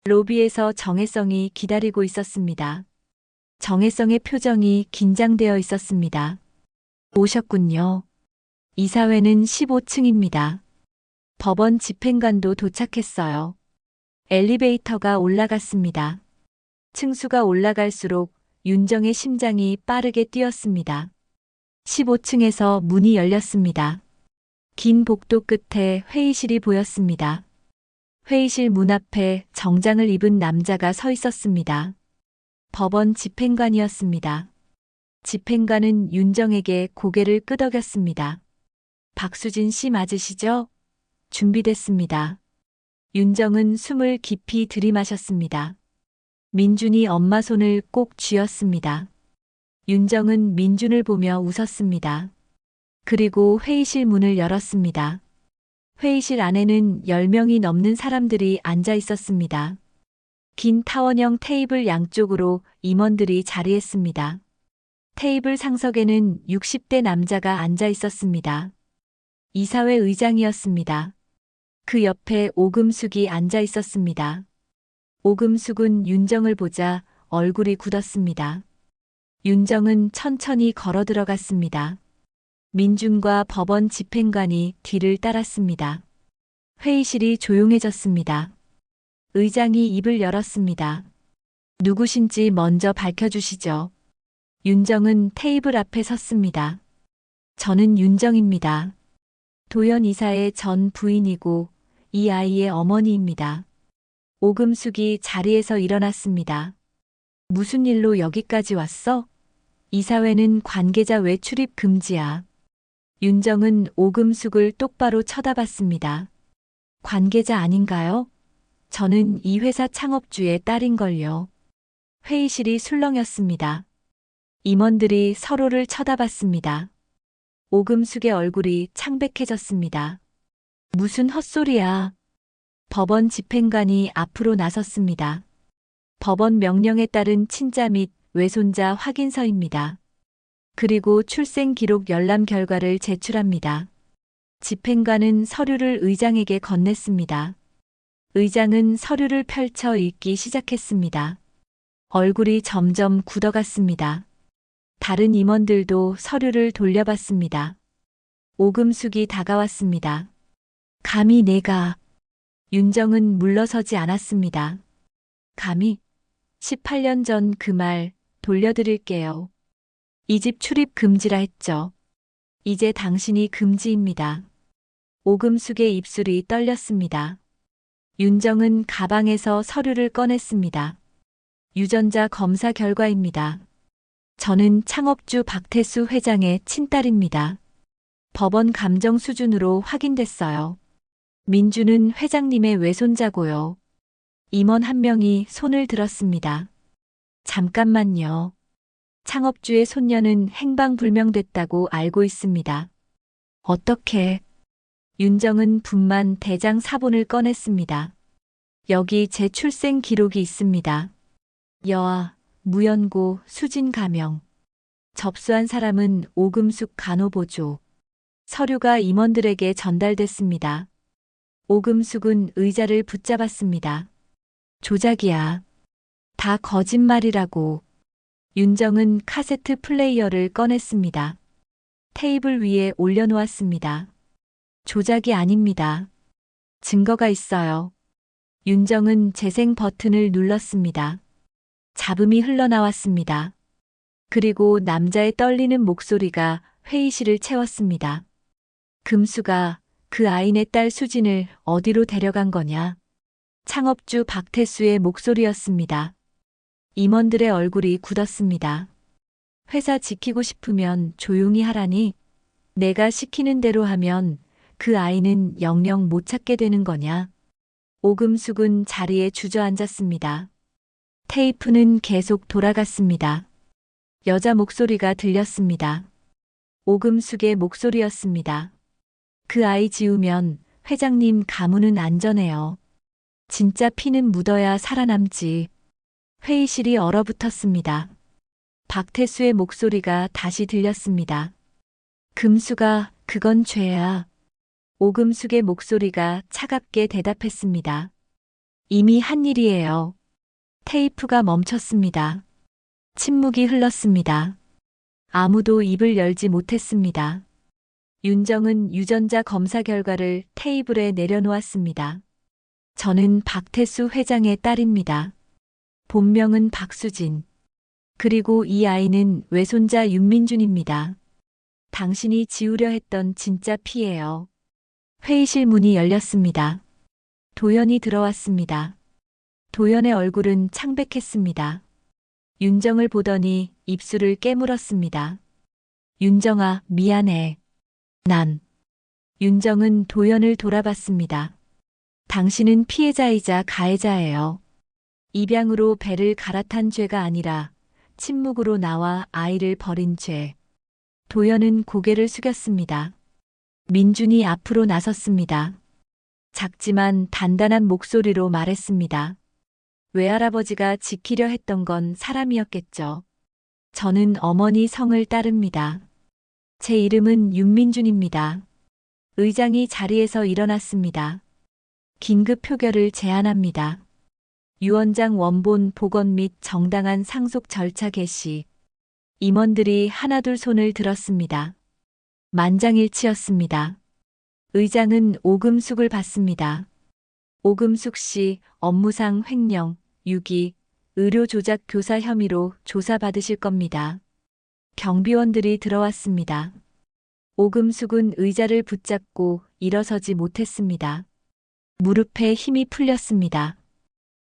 로비에서 정혜성이 기다리고 있었습니다. 정혜성의 표정이 긴장되어 있었습니다. 오셨군요. 이사회는 15층입니다. 법원 집행관도 도착했어요. 엘리베이터가 올라갔습니다. 층수가 올라갈수록 윤정의 심장이 빠르게 뛰었습니다. 15층에서 문이 열렸습니다. 긴 복도 끝에 회의실이 보였습니다. 회의실 문 앞에 정장을 입은 남자가 서 있었습니다. 법원 집행관이었습니다. 집행관은 윤정에게 고개를 끄덕였습니다. 박수진 씨 맞으시죠? 준비됐습니다. 윤정은 숨을 깊이 들이마셨습니다. 민준이 엄마 손을 꼭 쥐었습니다. 윤정은 민준을 보며 웃었습니다. 그리고 회의실 문을 열었습니다. 회의실 안에는 10명이 넘는 사람들이 앉아 있었습니다. 긴 타원형 테이블 양쪽으로 임원들이 자리했습니다. 테이블 상석에는 60대 남자가 앉아 있었습니다. 이사회 의장이었습니다. 그 옆에 오금숙이 앉아 있었습니다. 오금숙은 윤정을 보자 얼굴이 굳었습니다. 윤정은 천천히 걸어 들어갔습니다. 민준과 법원 집행관이 뒤를 따랐습니다. 회의실이 조용해졌습니다. 의장이 입을 열었습니다. 누구신지 먼저 밝혀주시죠. 윤정은 테이블 앞에 섰습니다. 저는 윤정입니다. 도연 이사의 전 부인이고 이 아이의 어머니입니다. 오금숙이 자리에서 일어났습니다. 무슨 일로 여기까지 왔어? 이사회는 관계자 외출입 금지야. 윤정은 오금숙을 똑바로 쳐다봤습니다. 관계자 아닌가요? 저는 이 회사 창업주의 딸인걸요. 회의실이 술렁였습니다. 임원들이 서로를 쳐다봤습니다. 오금숙의 얼굴이 창백해졌습니다. 무슨 헛소리야. 법원 집행관이 앞으로 나섰습니다. 법원 명령에 따른 친자 및 외손자 확인서입니다. 그리고 출생 기록 열람 결과를 제출합니다. 집행관은 서류를 의장에게 건넸습니다. 의장은 서류를 펼쳐 읽기 시작했습니다. 얼굴이 점점 굳어갔습니다. 다른 임원들도 서류를 돌려봤습니다. 오금숙이 다가왔습니다. 감히 내가. 윤정은 물러서지 않았습니다. 감히 18년 전 그 말 돌려드릴게요. 이 집 출입 금지라 했죠. 이제 당신이 금지입니다. 오금숙의 입술이 떨렸습니다. 윤정은 가방에서 서류를 꺼냈습니다. 유전자 검사 결과입니다. 저는 창업주 박태수 회장의 친딸입니다. 법원 감정 수준으로 확인됐어요. 민주는 회장님의 외손자고요. 임원 한 명이 손을 들었습니다. 잠깐만요. 창업주의 손녀는 행방불명됐다고 알고 있습니다. 어떻게? 윤정은 분만 대장 사본을 꺼냈습니다. 여기 제 출생 기록이 있습니다. 여아, 무연고, 수진 가명. 접수한 사람은 오금숙 간호보조. 서류가 임원들에게 전달됐습니다. 오금숙은 의자를 붙잡았습니다. 조작이야. 다 거짓말이라고. 윤정은 카세트 플레이어를 꺼냈습니다. 테이블 위에 올려놓았습니다. 조작이 아닙니다. 증거가 있어요. 윤정은 재생 버튼을 눌렀습니다. 잡음이 흘러나왔습니다. 그리고 남자의 떨리는 목소리가 회의실을 채웠습니다. 금수가 그 아이네 딸 수진을 어디로 데려간 거냐? 창업주 박태수의 목소리였습니다. 임원들의 얼굴이 굳었습니다. 회사 지키고 싶으면 조용히 하라니? 내가 시키는 대로 하면 그 아이는 영영 못 찾게 되는 거냐? 오금숙은 자리에 주저앉았습니다. 테이프는 계속 돌아갔습니다. 여자 목소리가 들렸습니다. 오금숙의 목소리였습니다. 그 아이 지우면 회장님 가문은 안전해요. 진짜 피는 묻어야 살아남지. 회의실이 얼어붙었습니다. 박태수의 목소리가 다시 들렸습니다. 금수가 그건 죄야. 오금숙의 목소리가 차갑게 대답했습니다. 이미 한 일이에요. 테이프가 멈췄습니다. 침묵이 흘렀습니다. 아무도 입을 열지 못했습니다. 윤정은 유전자 검사 결과를 테이블에 내려놓았습니다. 저는 박태수 회장의 딸입니다. 본명은 박수진. 그리고 이 아이는 외손자 윤민준입니다. 당신이 지우려 했던 진짜 피예요. 회의실 문이 열렸습니다. 도연이 들어왔습니다. 도연의 얼굴은 창백했습니다. 윤정을 보더니 입술을 깨물었습니다. 윤정아, 미안해. 난. 윤정은 도연을 돌아봤습니다. 당신은 피해자이자 가해자예요. 입양으로 배를 갈아탄 죄가 아니라 침묵으로 나와 아이를 버린 죄. 도연은 고개를 숙였습니다. 민준이 앞으로 나섰습니다. 작지만 단단한 목소리로 말했습니다. 외할아버지가 지키려 했던 건 사람이었겠죠. 저는 어머니 성을 따릅니다. 제 이름은 윤민준입니다. 의장이 자리에서 일어났습니다. 긴급 표결을 제안합니다. 유언장 원본 복원 및 정당한 상속 절차 개시. 임원들이 하나둘 손을 들었습니다. 만장일치였습니다. 의장은 오금숙을 받습니다. 오금숙 씨 업무상 횡령, 유기, 의료 조작 교사 혐의로 조사받으실 겁니다. 경비원들이 들어왔습니다. 오금숙은 의자를 붙잡고 일어서지 못했습니다. 무릎에 힘이 풀렸습니다.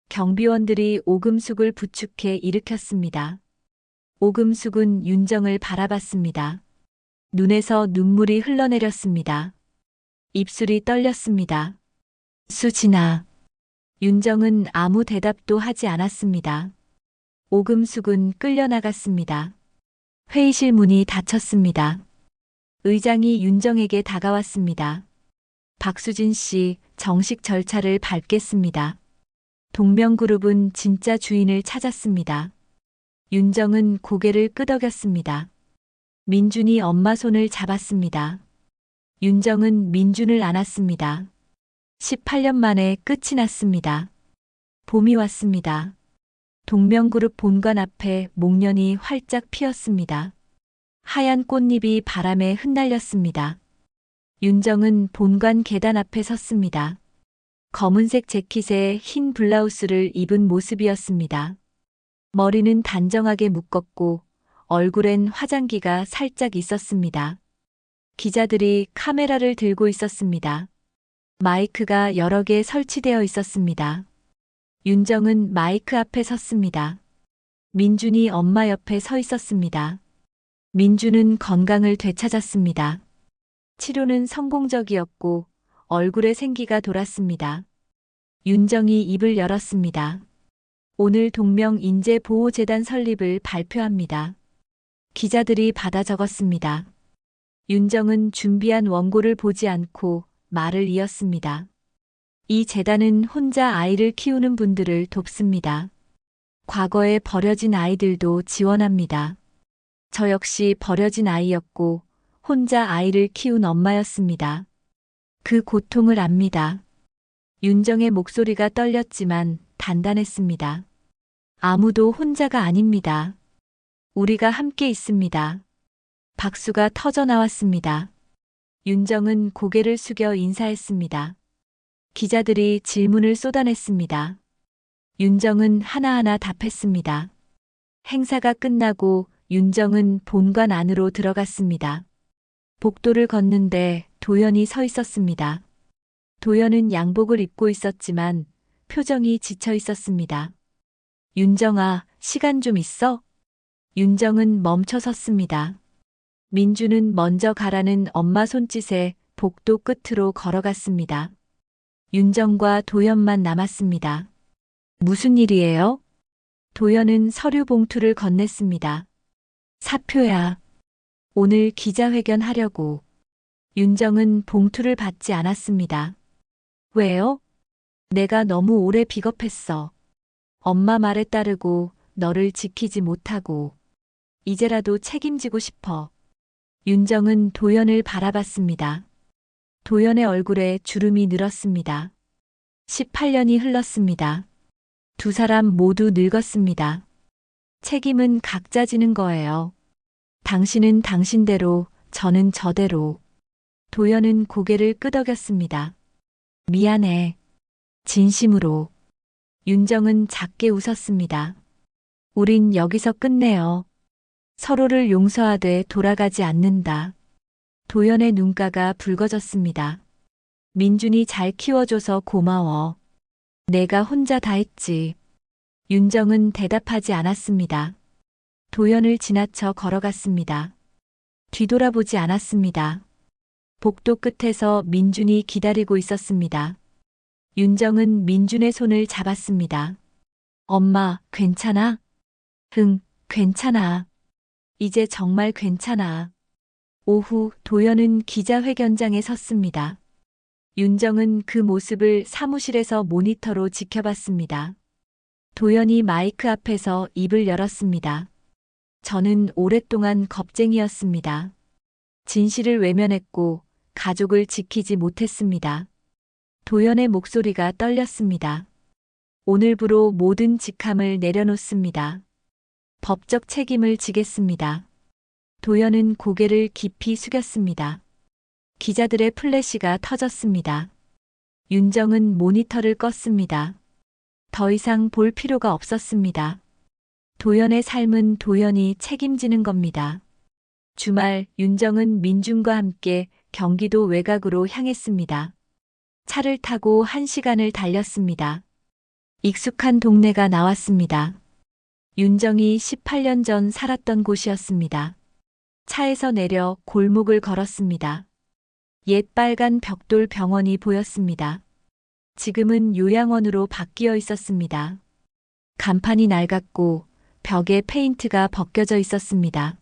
경비원들이 오금숙을 부축해 일으켰습니다. 오금숙은 윤정을 바라봤습니다. 눈에서 눈물이 흘러내렸습니다. 입술이 떨렸습니다. 수진아. 윤정은 아무 대답도 하지 않았습니다. 오금숙은 끌려나갔습니다. 회의실 문이 닫혔습니다. 의장이 윤정에게 다가왔습니다. 박수진 씨, 정식 절차를 밟겠습니다. 동명그룹은 진짜 주인을 찾았습니다. 윤정은 고개를 끄덕였습니다. 민준이 엄마 손을 잡았습니다. 윤정은 민준을 안았습니다. 18년 만에 끝이 났습니다. 봄이 왔습니다. 동명그룹 본관 앞에 목련이 활짝 피었습니다. 하얀 꽃잎이 바람에 흩날렸습니다. 윤정은 본관 계단 앞에 섰습니다. 검은색 재킷에 흰 블라우스를 입은 모습이었습니다. 머리는 단정하게 묶었고 얼굴엔 화장기가 살짝 있었습니다. 기자들이 카메라를 들고 있었습니다. 마이크가 여러 개 설치되어 있었습니다. 윤정은 마이크 앞에 섰습니다. 민준이 엄마 옆에 서 있었습니다. 민준은 건강을 되찾았습니다. 치료는 성공적이었고 얼굴에 생기가 돌았습니다. 윤정이 입을 열었습니다. 오늘 동명인재보호재단 설립을 발표합니다. 기자들이 받아 적었습니다. 윤정은 준비한 원고를 보지 않고 말을 이었습니다. 이 재단은 혼자 아이를 키우는 분들을 돕습니다. 과거에 버려진 아이들도 지원합니다. 저 역시 버려진 아이였고 혼자 아이를 키운 엄마였습니다. 그 고통을 압니다. 윤정의 목소리가 떨렸지만 단단했습니다. 아무도 혼자가 아닙니다. 우리가 함께 있습니다. 박수가 터져 나왔습니다. 윤정은 고개를 숙여 인사했습니다. 기자들이 질문을 쏟아냈습니다. 윤정은 하나하나 답했습니다. 행사가 끝나고 윤정은 본관 안으로 들어갔습니다. 복도를 걷는데 도연이 서 있었습니다. 도연은 양복을 입고 있었지만 표정이 지쳐 있었습니다. 윤정아, 시간 좀 있어? 윤정은 멈춰 섰습니다. 민주는 먼저 가라는 엄마 손짓에 복도 끝으로 걸어갔습니다. 윤정과 도연만 남았습니다. 무슨 일이에요? 도연은 서류 봉투를 건넸습니다. 사표야. 오늘 기자회견 하려고. 윤정은 봉투를 받지 않았습니다. 왜요? 내가 너무 오래 비겁했어. 엄마 말에 따르고 너를 지키지 못하고. 이제라도 책임지고 싶어. 윤정은 도연을 바라봤습니다. 도연의 얼굴에 주름이 늘었습니다. 18년이 흘렀습니다. 두 사람 모두 늙었습니다. 책임은 각자 지는 거예요. 당신은 당신대로, 저는 저대로. 도연은 고개를 끄덕였습니다. 미안해. 진심으로. 윤정은 작게 웃었습니다. 우린 여기서 끝내요. 서로를 용서하되 돌아가지 않는다. 도연의 눈가가 붉어졌습니다. 민준이 잘 키워줘서 고마워. 내가 혼자 다 했지. 윤정은 대답하지 않았습니다. 도연을 지나쳐 걸어갔습니다. 뒤돌아보지 않았습니다. 복도 끝에서 민준이 기다리고 있었습니다. 윤정은 민준의 손을 잡았습니다. 엄마, 괜찮아? 응, 괜찮아. 이제 정말 괜찮아. 오후 도연은 기자회견장에 섰습니다. 윤정은 그 모습을 사무실에서 모니터로 지켜봤습니다. 도연이 마이크 앞에서 입을 열었습니다. 저는 오랫동안 겁쟁이였습니다. 진실을 외면했고 가족을 지키지 못했습니다. 도연의 목소리가 떨렸습니다. 오늘부로 모든 직함을 내려놓습니다. 법적 책임을 지겠습니다. 도연은 고개를 깊이 숙였습니다. 기자들의 플래시가 터졌습니다. 윤정은 모니터를 껐습니다. 더 이상 볼 필요가 없었습니다. 도연의 삶은 도연이 책임지는 겁니다. 주말 윤정은 민준과 함께 경기도 외곽으로 향했습니다. 차를 타고 1시간을 달렸습니다. 익숙한 동네가 나왔습니다. 윤정이 18년 전 살았던 곳이었습니다. 차에서 내려 골목을 걸었습니다. 옛 빨간 벽돌 병원이 보였습니다. 지금은 요양원으로 바뀌어 있었습니다. 간판이 낡았고 벽에 페인트가 벗겨져 있었습니다.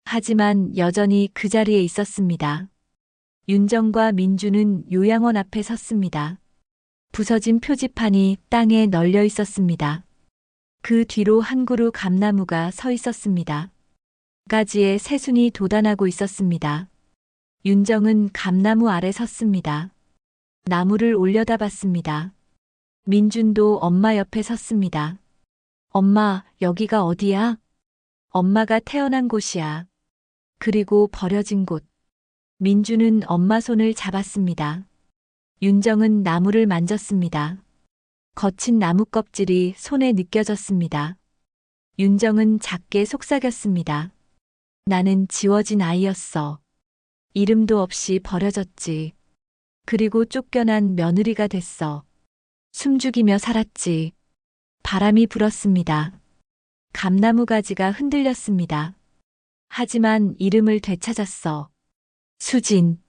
하지만 여전히 그 자리에 있었습니다. 윤정과 민주는 요양원 앞에 섰습니다. 부서진 표지판이 땅에 널려 있었습니다. 그 뒤로 한 그루 감나무가 서 있었습니다. 가지에 새순이 돋아나고 있었습니다. 윤정은 감나무 아래 섰습니다. 나무를 올려다봤습니다. 민준도 엄마 옆에 섰습니다. 엄마, 여기가 어디야? 엄마가 태어난 곳이야. 그리고 버려진 곳. 민준은 엄마 손을 잡았습니다. 윤정은 나무를 만졌습니다. 거친 나무 껍질이 손에 느껴졌습니다. 윤정은 작게 속삭였습니다. 나는 지워진 아이였어. 이름도 없이 버려졌지. 그리고 쫓겨난 며느리가 됐어. 숨죽이며 살았지. 바람이 불었습니다. 감나무 가지가 흔들렸습니다. 하지만 이름을 되찾았어. 수진,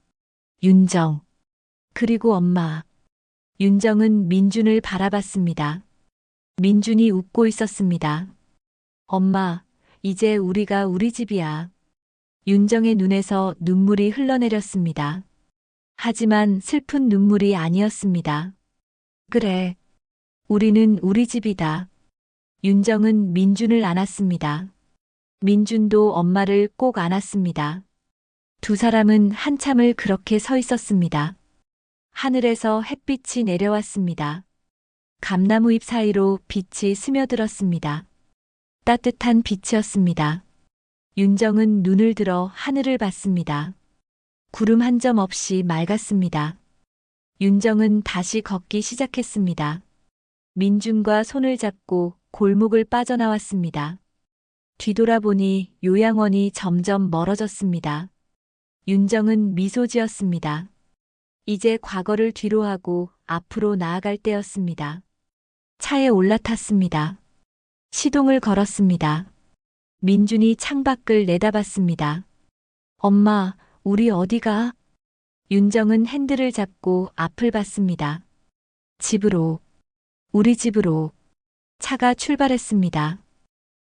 윤정, 그리고 엄마. 윤정은 민준을 바라봤습니다. 민준이 웃고 있었습니다. 엄마, 이제 우리가 우리 집이야. 윤정의 눈에서 눈물이 흘러내렸습니다. 하지만 슬픈 눈물이 아니었습니다. 그래, 우리는 우리 집이다. 윤정은 민준을 안았습니다. 민준도 엄마를 꼭 안았습니다. 두 사람은 한참을 그렇게 서 있었습니다. 하늘에서 햇빛이 내려왔습니다. 감나무 잎 사이로 빛이 스며들었습니다. 따뜻한 빛이었습니다. 윤정은 눈을 들어 하늘을 봤습니다. 구름 한 점 없이 맑았습니다. 윤정은 다시 걷기 시작했습니다. 민준과 손을 잡고 골목을 빠져나왔습니다. 뒤돌아보니 요양원이 점점 멀어졌습니다. 윤정은 미소 지었습니다. 이제 과거를 뒤로하고 앞으로 나아갈 때였습니다. 차에 올라탔습니다. 시동을 걸었습니다. 민준이 창밖을 내다봤습니다. 엄마, 우리 어디가? 윤정은 핸들을 잡고 앞을 봤습니다. 집으로, 우리 집으로. 차가 출발했습니다.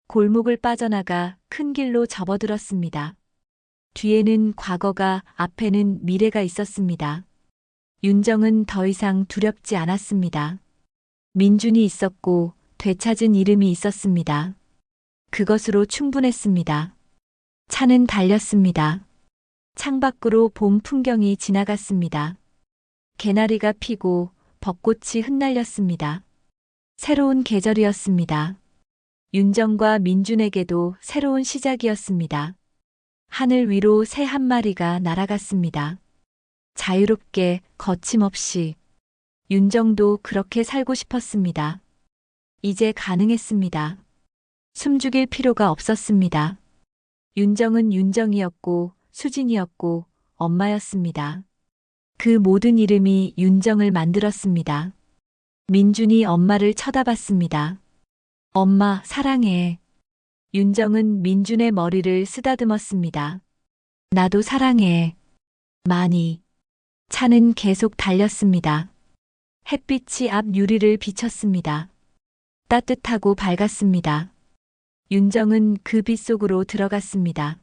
골목을 빠져나가 큰 길로 접어들었습니다. 뒤에는 과거가, 앞에는 미래가 있었습니다. 윤정은 더 이상 두렵지 않았습니다. 민준이 있었고 되찾은 이름이 있었습니다. 그것으로 충분했습니다. 차는 달렸습니다. 창밖으로 봄 풍경이 지나갔습니다. 개나리가 피고 벚꽃이 흩날렸습니다. 새로운 계절이었습니다. 윤정과 민준에게도 새로운 시작이었습니다. 하늘 위로 새 한 마리가 날아갔습니다. 자유롭게, 거침없이. 윤정도 그렇게 살고 싶었습니다. 이제 가능했습니다. 숨죽일 필요가 없었습니다. 윤정은 윤정이었고 수진이었고 엄마였습니다. 그 모든 이름이 윤정을 만들었습니다. 민준이 엄마를 쳐다봤습니다. 엄마, 사랑해. 윤정은 민준의 머리를 쓰다듬었습니다. 나도 사랑해. 많이. 차는 계속 달렸습니다. 햇빛이 앞 유리를 비쳤습니다. 따뜻하고 밝았습니다. 윤정은 그 빛 속으로 들어갔습니다.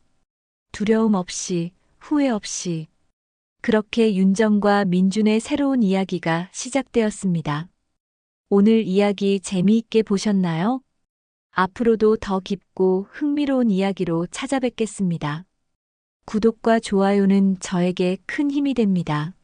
두려움 없이, 후회 없이. 그렇게 윤정과 민준의 새로운 이야기가 시작되었습니다. 오늘 이야기 재미있게 보셨나요? 앞으로도 더 깊고 흥미로운 이야기로 찾아뵙겠습니다. 구독과 좋아요는 저에게 큰 힘이 됩니다.